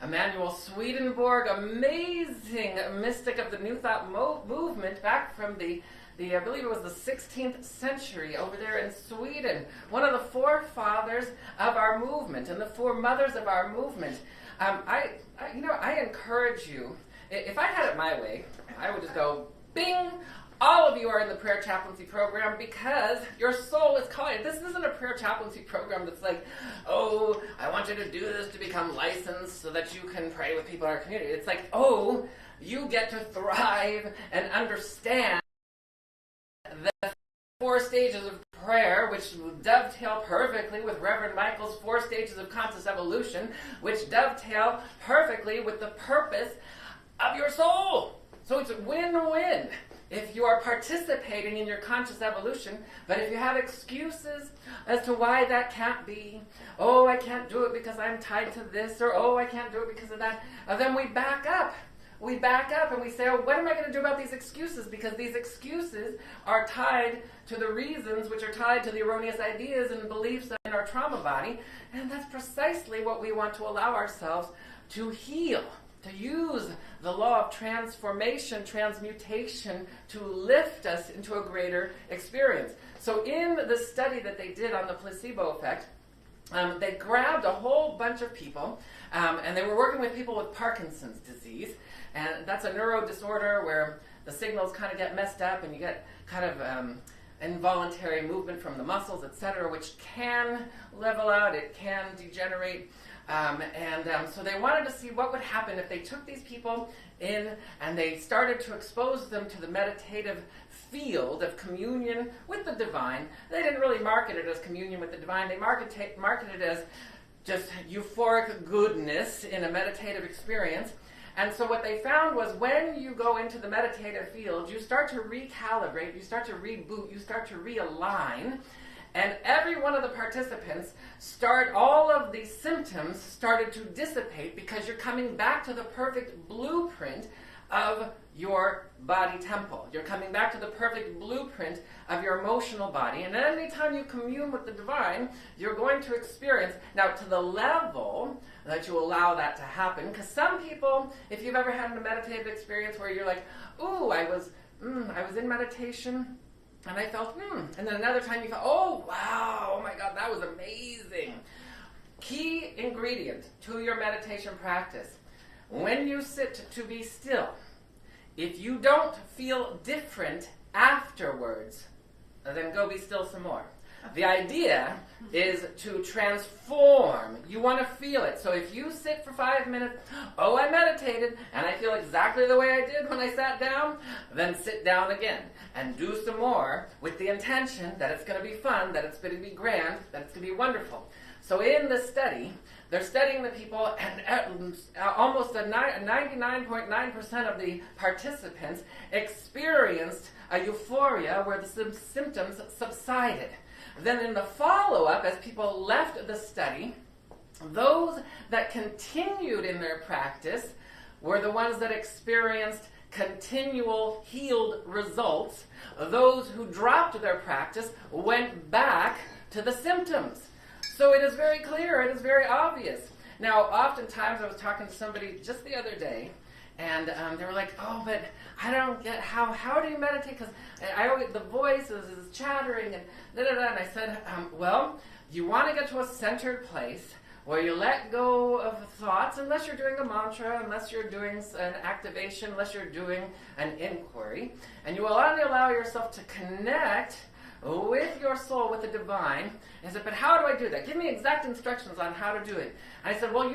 A: Emanuel Swedenborg, amazing mystic of the New Thought movement back from the I believe it was the 16th century over there in Sweden. One of the forefathers of our movement and the foremothers of our movement. I encourage you. If I had it my way, I would just go, bing! All of you are in the prayer chaplaincy program because your soul is calling. This isn't a prayer chaplaincy program that's like, oh, I want you to do this to become licensed so that you can pray with people in our community. It's like, oh, you get to thrive and understand the 4 stages of prayer, which dovetail perfectly with Reverend Michael's 4 stages of conscious evolution, which dovetail perfectly with the purpose of your soul. So it's a win-win if you are participating in your conscious evolution. But if you have excuses as to why that can't be, oh, I can't do it because I'm tied to this, or oh, I can't do it because of that, then we back up. We back up and we say, oh, what am I going to do about these excuses? Because these excuses are tied to the reasons, which are tied to the erroneous ideas and beliefs in our trauma body. And that's precisely what we want to allow ourselves to heal, to use the law of transformation, transmutation, to lift us into a greater experience. So in the study that they did on the placebo effect, they grabbed a whole bunch of people, and they were working with people with Parkinson's disease. And that's a neuro disorder where the signals kind of get messed up and you get kind of involuntary movement from the muscles, etc., which can level out, it can degenerate. So they wanted to see what would happen if they took these people in and they started to expose them to the meditative field of communion with the divine. They didn't really market it as communion with the divine. They marketed it as just euphoric goodness in a meditative experience. And so what they found was when you go into the meditative field, you start to recalibrate, you start to reboot, you start to realign. And every one of the participants all of these symptoms started to dissipate because you're coming back to the perfect blueprint of your body temple. You're coming back to the perfect blueprint of your emotional body. And anytime you commune with the divine, you're going to experience, now to the level that you allow that to happen, because some people, if you've ever had a meditative experience where you're like, ooh, I was in meditation, and I felt, and then another time you felt, oh, wow, oh my God, that was amazing. Key ingredient to your meditation practice. When you sit to be still, if you don't feel different afterwards, then go be still some more. The idea is to transform. You want to feel it. So if you sit for 5 minutes, oh, I meditated, and I feel exactly the way I did when I sat down, then sit down again and do some more with the intention that it's going to be fun, that it's going to be grand, that it's going to be wonderful. So in the study, they're studying the people, and almost 99.9% of the participants experienced a euphoria where the symptoms subsided. Then in the follow-up, as people left the study, those that continued in their practice were the ones that experienced continual healed results. Those who dropped their practice went back to the symptoms. So it is very clear, it is very obvious. Now, oftentimes I was talking to somebody just the other day, and they were like, "Oh, but I don't get how do you meditate? Because I always, the voice is chattering and da da da." And I said, "Well, you want to get to a centered place where you let go of thoughts, unless you're doing a mantra, unless you're doing an activation, unless you're doing an inquiry, and you will only allow yourself to connect with your soul, with the divine." I said, "But how do I do that? Give me exact instructions on how to do it." And I said, "Well,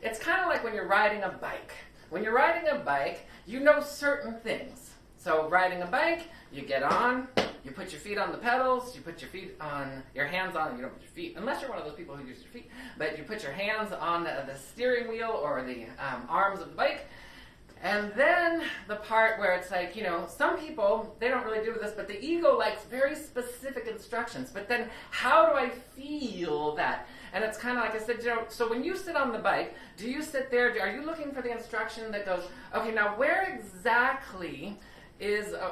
A: it's kind of like when you're riding a bike. When you're riding a bike, you know certain things. So riding a bike, you get on, you put your feet on the pedals, you put your hands on, you don't put your feet, unless you're one of those people who use your feet, but you put your hands on the steering wheel or the arms of the bike. And then the part where it's like, some people, they don't really do this, but the ego likes very specific instructions. But then how do I feel that? And it's kind of like I said, so when you sit on the bike, do you sit there, are you looking for the instruction that goes, okay, now where exactly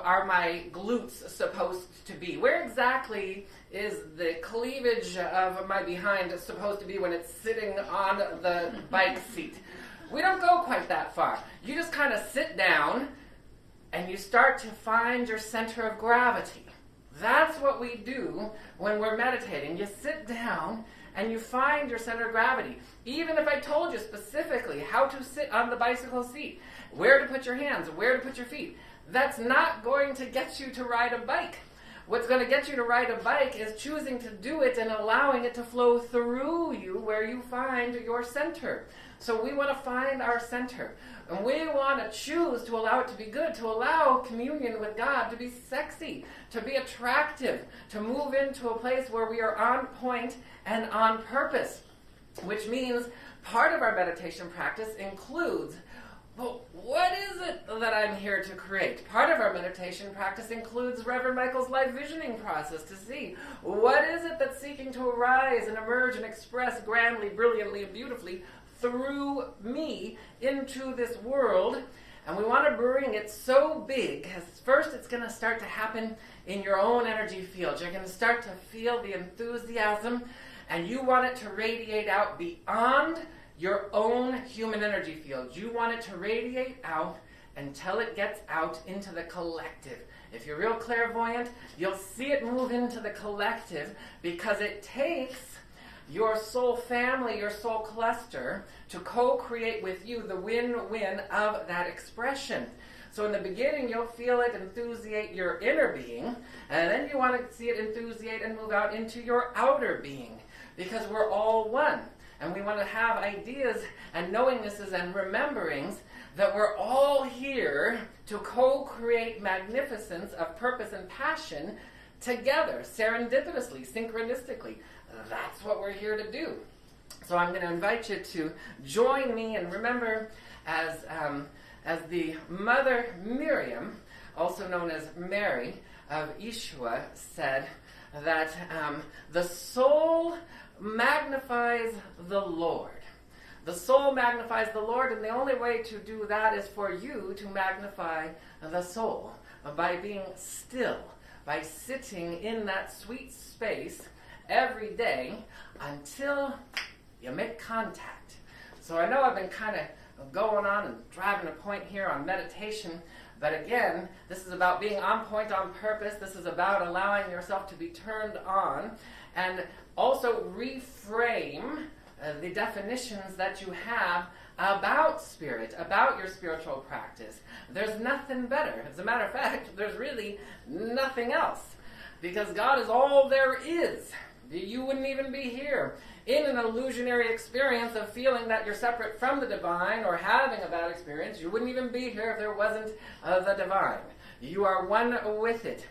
A: are my glutes supposed to be? Where exactly is the cleavage of my behind supposed to be when it's sitting on the bike seat? We don't go quite that far. You just kind of sit down and you start to find your center of gravity. That's what we do when we're meditating. You sit down and you find your center of gravity. Even if I told you specifically how to sit on the bicycle seat, where to put your hands, where to put your feet, that's not going to get you to ride a bike. What's going to get you to ride a bike is choosing to do it and allowing it to flow through you where you find your center. So we want to find our center. And we want to choose to allow it to be good, to allow communion with God to be sexy, to be attractive, to move into a place where we are on point and on purpose. Which means part of our meditation practice includes, well, what is it that I'm here to create? Part of our meditation practice includes Reverend Michael's life visioning process to see what is it that's seeking to arise and emerge and express grandly, brilliantly, and beautifully through me into this world. And we want to bring it so big, because first it's going to start to happen in your own energy field. You're going to start to feel the enthusiasm, and you want it to radiate out beyond your own human energy field. You want it to radiate out until it gets out into the collective. If you're real clairvoyant, you'll see it move into the collective, because it takes your soul family, your soul cluster, to co-create with you the win-win of that expression. So in the beginning, you'll feel it enthusiate your inner being, and then you want to see it enthusiate and move out into your outer being, because we're all one. And we want to have ideas and knowingnesses and rememberings that we're all here to co-create magnificence of purpose and passion together, serendipitously, synchronistically. That's what we're here to do. So I'm going to invite you to join me, and remember, as the Mother Miriam, also known as Mary of Yeshua, said that the soul magnifies the Lord. The soul magnifies the Lord, and the only way to do that is for you to magnify the soul by being still, by sitting in that sweet space every day until you make contact. So I know I've been kind of going on and driving a point here on meditation, but again, this is about being on point on purpose. This is about allowing yourself to be turned on, and also reframe the definitions that you have about spirit, about your spiritual practice. There's nothing better. As a matter of fact, there's really nothing else, because God is all there is. You wouldn't even be here in an illusionary experience of feeling that you're separate from the divine or having a bad experience. You wouldn't even be here if there wasn't the divine. You are one with it.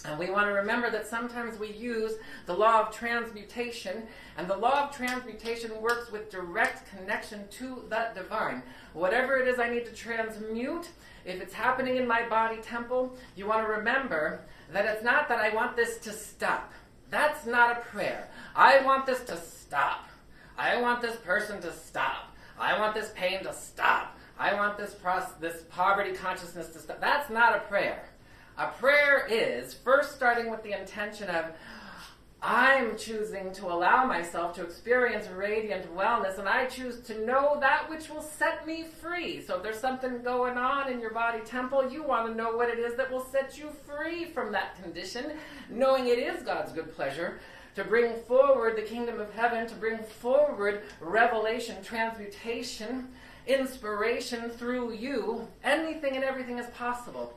A: And we want to remember that sometimes we use the law of transmutation, and the law of transmutation works with direct connection to the divine. Whatever it is I need to transmute, if it's happening in my body temple, you want to remember that it's not that I want this to stop. That's not a prayer. I want this to stop. I want this person to stop. I want this pain to stop. I want this poverty consciousness to stop. That's not a prayer. A prayer is first starting with the intention of, I'm choosing to allow myself to experience radiant wellness, and I choose to know that which will set me free. So if there's something going on in your body temple, you want to know what it is that will set you free from that condition, knowing it is God's good pleasure to bring forward the kingdom of heaven, to bring forward revelation, transmutation, inspiration through you. Anything and everything is possible.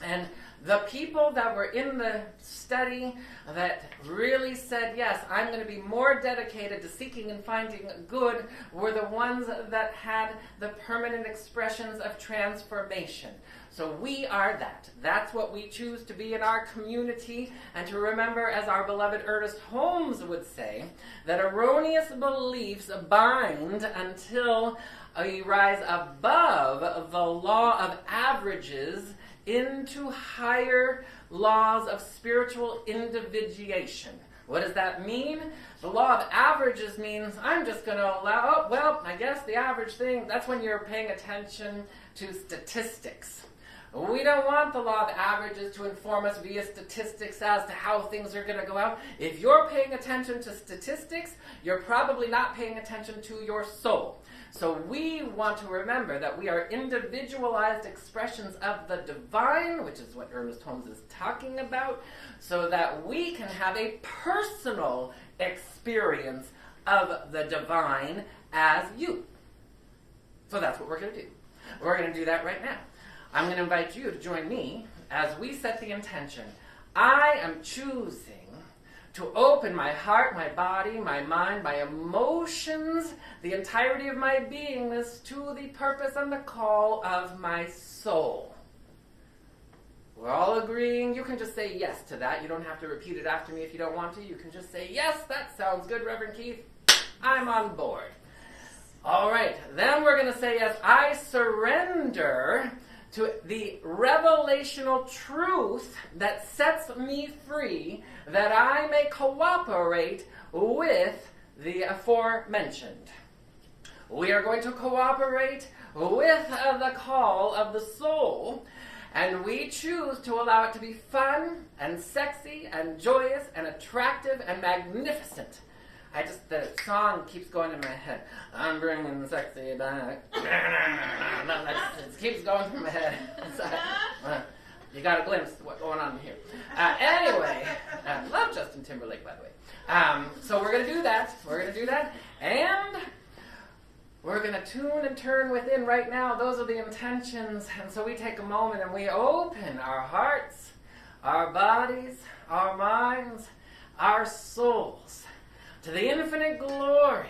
A: And the people that were in the study that really said, yes, I'm going to be more dedicated to seeking and finding good, were the ones that had the permanent expressions of transformation. So we are that. That's what we choose to be in our community, and to remember, as our beloved Ernest Holmes would say, that erroneous beliefs bind until you rise above the law of averages into higher laws of spiritual individuation. What does that mean? The law of averages means I'm just going to allow, oh, well, I guess the average thing, that's when you're paying attention to statistics. We don't want the law of averages to inform us via statistics as to how things are going to go out. If you're paying attention to statistics, you're probably not paying attention to your soul. So we want to remember that we are individualized expressions of the divine, which is what Ernest Holmes is talking about, so that we can have a personal experience of the divine as you. So that's what we're going to do. We're going to do that right now. I'm going to invite you to join me as we set the intention. I am choosing to open my heart, my body, my mind, my emotions, the entirety of my beingness to the purpose and the call of my soul. We're all agreeing. You can just say yes to that. You don't have to repeat it after me if you don't want to. You can just say, yes, that sounds good, Reverend Keith. I'm on board. All right. Then we're going to say, yes, I surrender to the revelational truth that sets me free, that I may cooperate with the aforementioned. We are going to cooperate with the call of the soul, and we choose to allow it to be fun and sexy and joyous and attractive and magnificent. The song keeps going in my head. I'm bringing sexy back. It keeps going through my head. You got a glimpse of what's going on here. Anyway, I love Justin Timberlake, by the way. So we're going to do that. And we're going to tune and turn within right now. Those are the intentions. And so we take a moment and we open our hearts, our bodies, our minds, our souls to the infinite glory,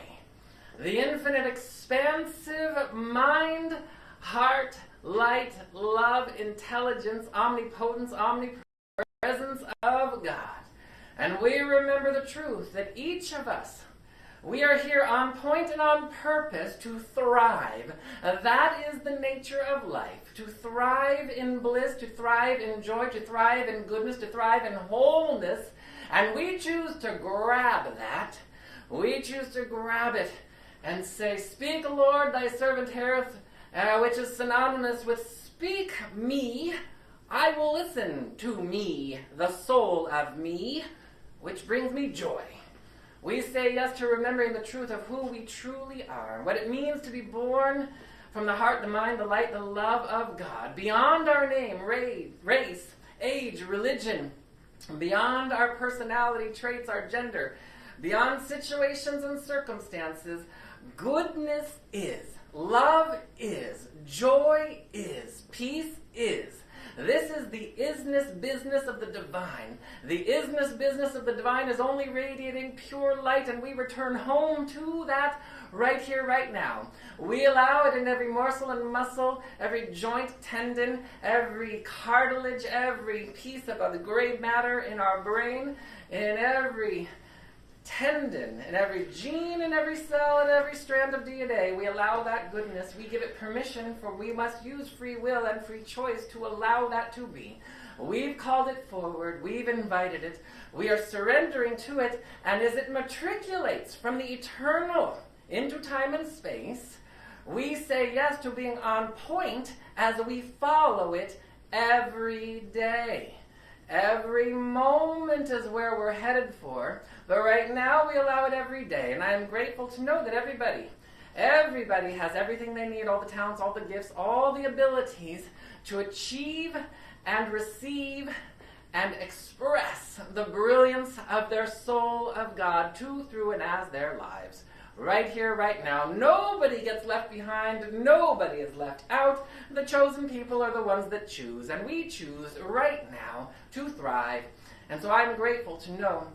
A: the infinite expansive mind, heart, light, love, intelligence, omnipotence, omnipresence of God. And we remember the truth that each of us, we are here on point and on purpose to thrive. That is the nature of life. To thrive in bliss, to thrive in joy, to thrive in goodness, to thrive in wholeness. And we choose to grab that. We choose to grab it and say, speak, Lord, thy servant heareth, which is synonymous with speak me. I will listen to me, the soul of me, which brings me joy. We say yes to remembering the truth of who we truly are, what it means to be born from the heart, the mind, the light, the love of God, beyond our name, race, age, religion, beyond our personality traits, our gender, beyond situations and circumstances. Goodness is, love is, joy is, peace is. This is the isness business of the divine. The isness business of the divine is only radiating pure light, and we return home to that right here, right now. We allow it in every morsel and muscle, every joint, tendon, every cartilage, every piece of the gray matter in our brain, in every tendon, in every gene, in every cell, in every strand of DNA. We allow that goodness. We give it permission, for we must use free will and free choice to allow that to be. We've called it forward. We've invited it. We are surrendering to it. And as it matriculates from the eternal into time and space, we say yes to being on point as we follow it every day. Every moment is where we're headed for, but right now we allow it every day. And I am grateful to know that everybody has everything they need, all the talents, all the gifts, all the abilities to achieve and receive and express the brilliance of their soul of God to, through, and as their lives. Right here, right now. Nobody gets left behind. Nobody is left out. The chosen people are the ones that choose, and we choose right now to thrive. And so I'm grateful to know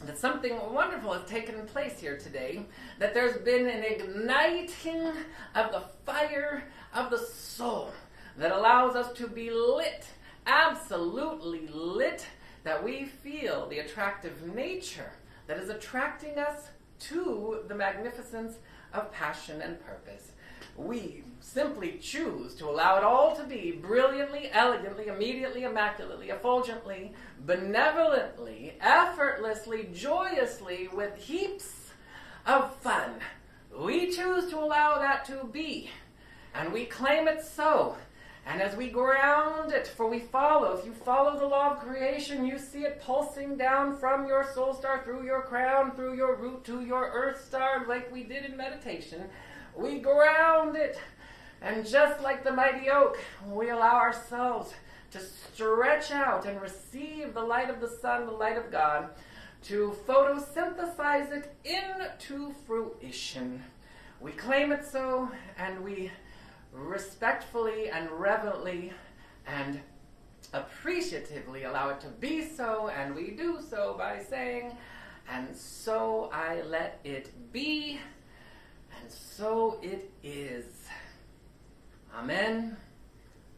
A: that something wonderful has taken place here today, that there's been an igniting of the fire of the soul that allows us to be lit, absolutely lit, that we feel the attractive nature that is attracting us to the magnificence of passion and purpose. We simply choose to allow it all to be brilliantly, elegantly, immediately, immaculately, effulgently, benevolently, effortlessly, joyously, with heaps of fun. We choose to allow that to be, and we claim it so. And as we ground it, for we follow, if you follow the law of creation, you see it pulsing down from your soul star, through your crown, through your root, to your earth star, like we did in meditation. We ground it, and just like the mighty oak, we allow ourselves to stretch out and receive the light of the sun, the light of God, to photosynthesize it into fruition. We claim it so, and we respectfully and reverently and appreciatively allow it to be so, and we do so by saying, and so I let it be, and so it is. Amen,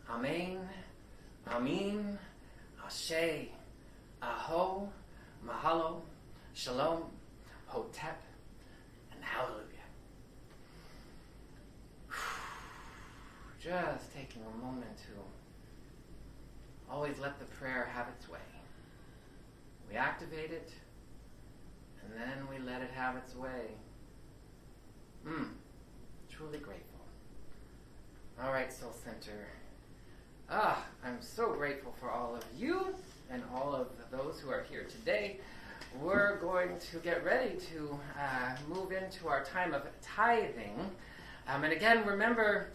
A: Amen, Amin, Ashe, Aho, Mahalo, Shalom, Hotep, and Hallelujah. Just taking a moment to always let the prayer have its way. We activate it, and then we let it have its way. Truly grateful. All right, Soul Center. I'm so grateful for all of you and all of those who are here today. We're going to get ready to move into our time of tithing. And again, remember,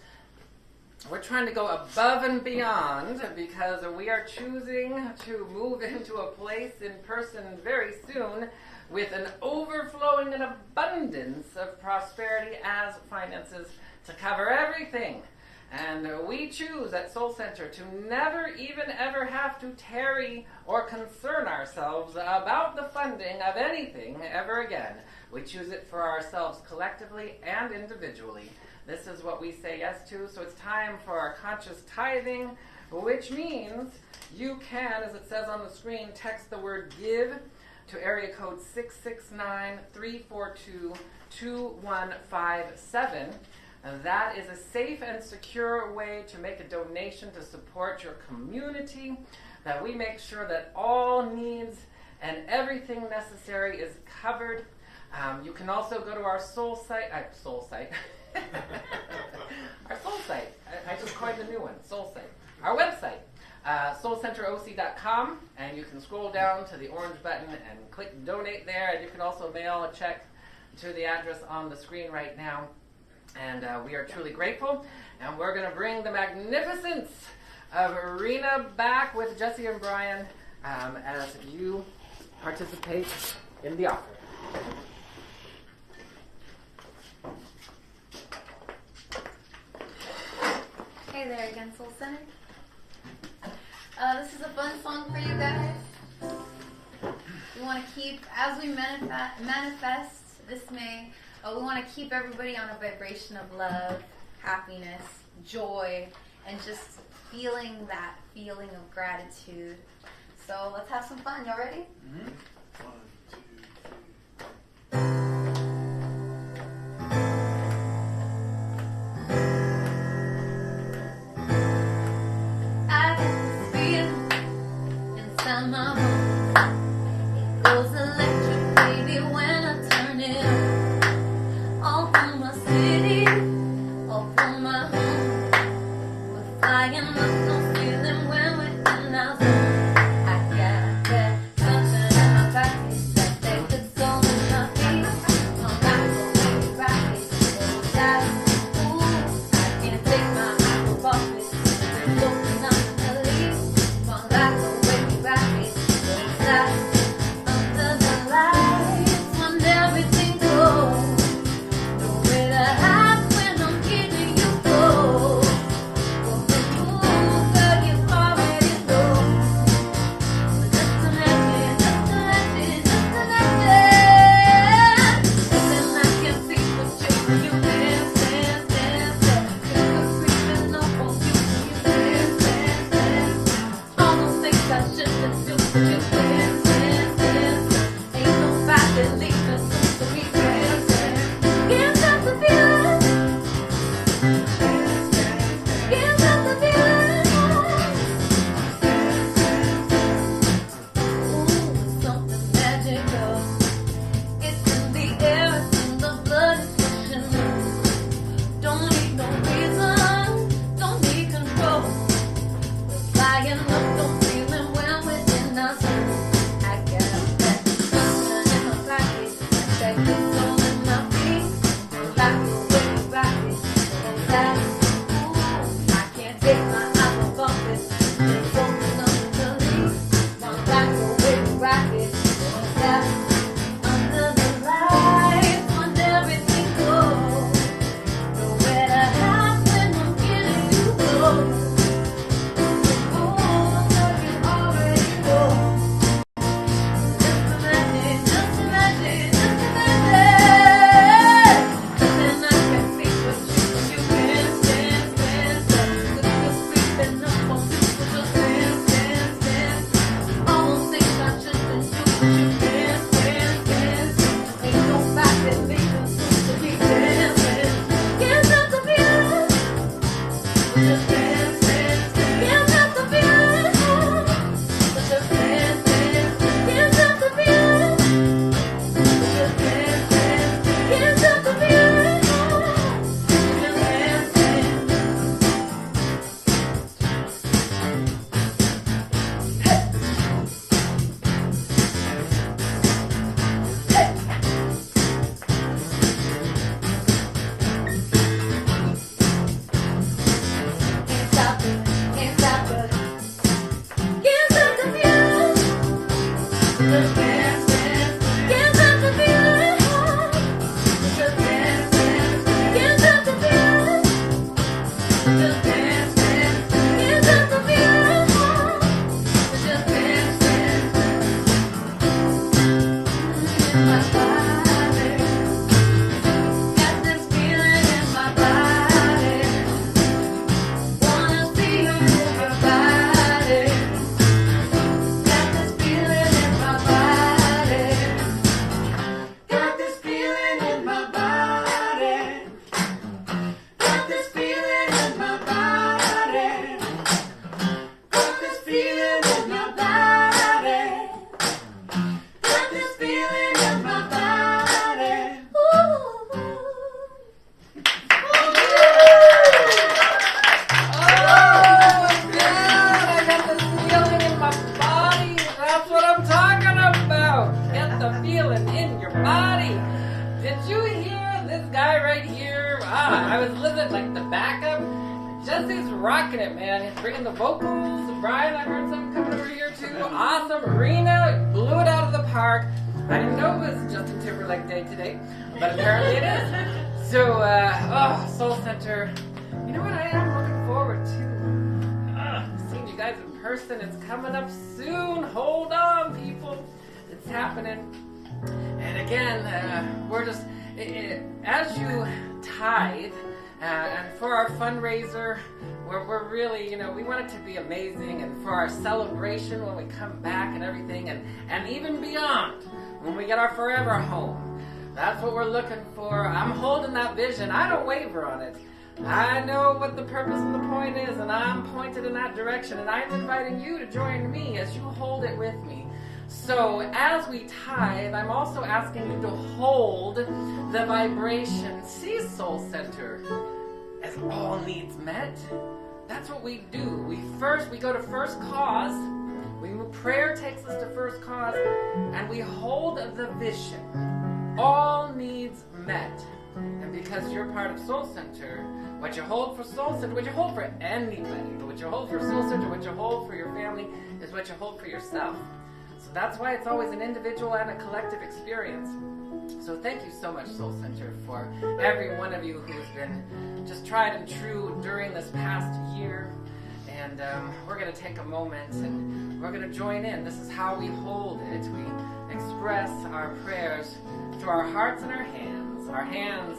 A: we're trying to go above and beyond because we are choosing to move into a place in person very soon with an overflowing and abundance of prosperity as finances to cover everything. And we choose at Soul Center to never even ever have to tarry or concern ourselves about the funding of anything ever again. We choose it for ourselves collectively and individually. This is what we say yes to. So it's time for our conscious tithing, which means you can, as it says on the screen, text the word give to area code 669-342-2157. And that is a safe and secure way to make a donation to support your community, that we make sure that all needs and everything necessary is covered. You can also go to our soul site. Our soul site. I just coined a new one, soul site. Our website, soulcenteroc.com, and you can scroll down to the orange button and click donate there, and you can also mail a check to the address on the screen right now. And we are truly grateful, and we're going to bring the magnificence of Arena back with Jesse and Brian as you participate in the offering.
E: Hey there again, Soul Center. This is a fun song for you guys. We want to keep, as we manifest this May, we want to keep everybody on a vibration of love, happiness, joy, and just feeling that feeling of gratitude. So let's have some fun. Y'all ready?
D: Mm-hmm. 1, 2, 3.
E: I got this feeling inside my bones. It goes electric, baby, when I turn it on. All through my city, all through my home. We're flying up, no ceiling when we're in our zone. I got that something in my pocket that takes the soul in my feet. My back away, rocket, so fast. Ooh, I can't take my eyes off it. There's something on the leaf. My back away, rocket, so fast. Under the lights, when everything goes. Nowhere to hide when I'm giving you gold.
A: I was listening, like the backup. Jesse's rocking it, man. He's bringing the vocals. Brian, I heard something coming over here too. Awesome. Marina blew it out of the park. I didn't know it was Justin Timberlake Day today, but apparently it is. So, Soul Center. You know what I am looking forward to? Seeing you guys in person. It's coming up soon. Hold on, people. It's happening. And again, we're just, as you tithe, and for our fundraiser, we're really, we want it to be amazing, and for our celebration when we come back and everything, and even beyond, when we get our forever home. That's what we're looking for. I'm holding that vision. I don't waver on it. I know what the purpose and the point is, and I'm pointed in that direction, and I'm inviting you to join me as you hold it with me. So as we tithe, I'm also asking you to hold the vibration. See, Soul Center, as all needs met. That's what we do. We go to first cause. Prayer takes us to first cause, and we hold the vision. All needs met. And because you're part of Soul Center, what you hold for Soul Center, what you hold for anybody, but what you hold for Soul Center, what you hold for your family, is what you hold for yourself. So that's why it's always an individual and a collective experience. So thank you so much, Soul Center, for every one of you who's been just tried and true during this past year. And we're going to take a moment and we're going to join in. This is how we hold it. We express our prayers through our hearts and our hands. Our hands,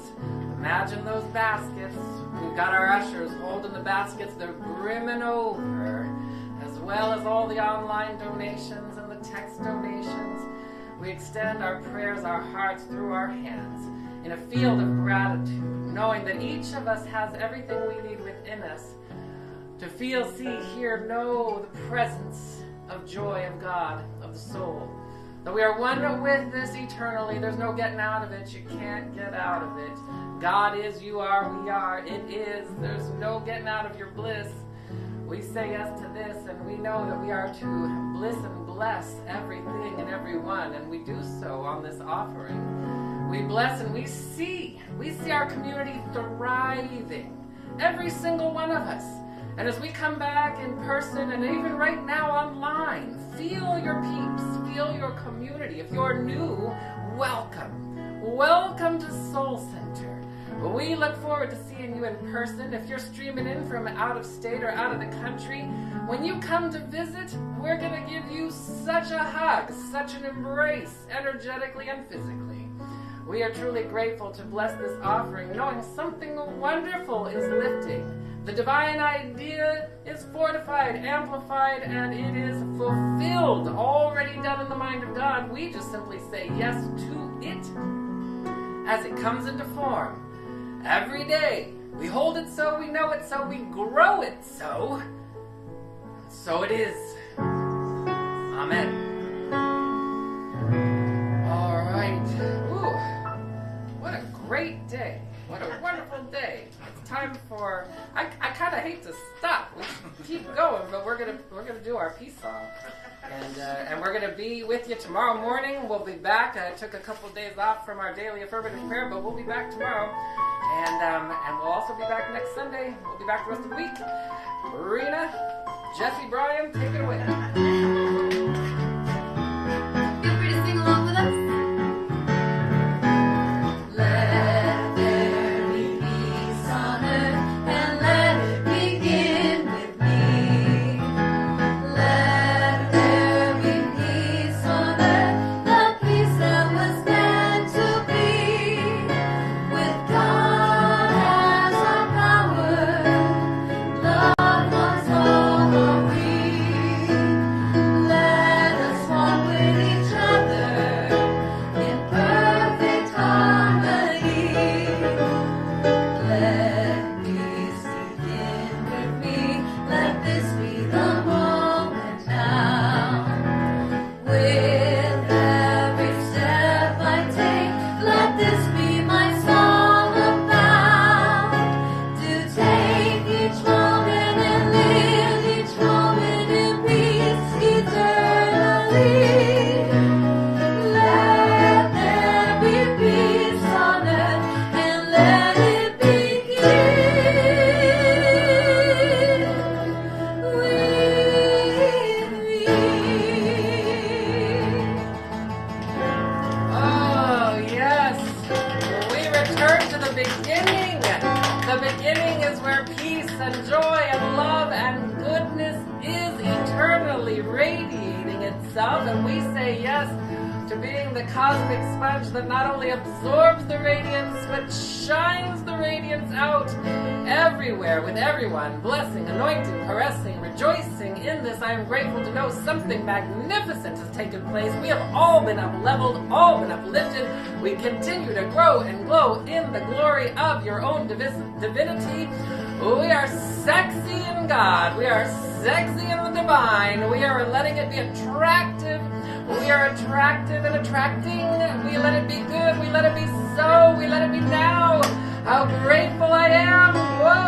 A: imagine those baskets. We've got our ushers holding the baskets. They're brimming over, as well as all the online donations and the text donations. We extend our prayers, our hearts through our hands in a field of gratitude, knowing that each of us has everything we need within us to feel, see, hear, know the presence of joy of God, of the soul. That we are one with this eternally. There's no getting out of it. You can't get out of it. God is, you are, we are. It is. There's no getting out of your bliss. We say yes to this, and we know that we are to bliss and bless everything and everyone, and we do so on this offering. We bless and we see our community thriving, every single one of us. And as we come back in person, and even right now online, feel your peeps, feel your community. If you're new, welcome. Welcome to Soul Center. We look forward to seeing you in person. If you're streaming in from out of state or out of the country, when you come to visit, we're going to give you such a hug, such an embrace, energetically and physically. We are truly grateful to bless this offering, knowing something wonderful is lifting. The divine idea is fortified, amplified, and it is fulfilled, already done in the mind of God. We just simply say yes to it as it comes into form. Every day, we hold it so, we know it so, we grow it so. So it is. Amen. All right. Ooh, what a great day. What a wonderful day. It's time for, I kind of hate to stop. We keep going, but we're gonna do our peace song. And we're going to be with you tomorrow morning. We'll be back. I took a couple days off from our daily affirmative prayer, but we'll be back tomorrow. And we'll also be back next Sunday. We'll be back the rest of the week. Rena, Jesse, Brian, take it away.
E: Feel free to sing along with us. Let there be peace on earth, and let it begin with me. Let there be peace on earth, the peace that was meant to be. With God as our power, love was all are we. Let us walk with each other in perfect harmony. Let peace begin with me. Let this be the moment now. With every step I take, let this be my song about. To take each moment and live each moment in peace eternally. Let there be peace on earth, and let it begin with me.
A: Oh, yes. We return to the beginning. The beginning is where peace and joy and love and goodness is eternal. eternally radiating itself, and we say yes to being the cosmic sponge that not only absorbs the radiance, but shines the radiance out everywhere with everyone, blessing, anointing, caressing, rejoicing in this. I am grateful to know something magnificent has taken place. We have all been up-leveled, all been uplifted. We continue to grow and glow in the glory of your own divinity. We are sexy in God. We are sexy in the divine. We are letting it be attractive. We are attractive and attracting. We let it be good. We let it be so. We let it be now. How grateful I am. Whoa.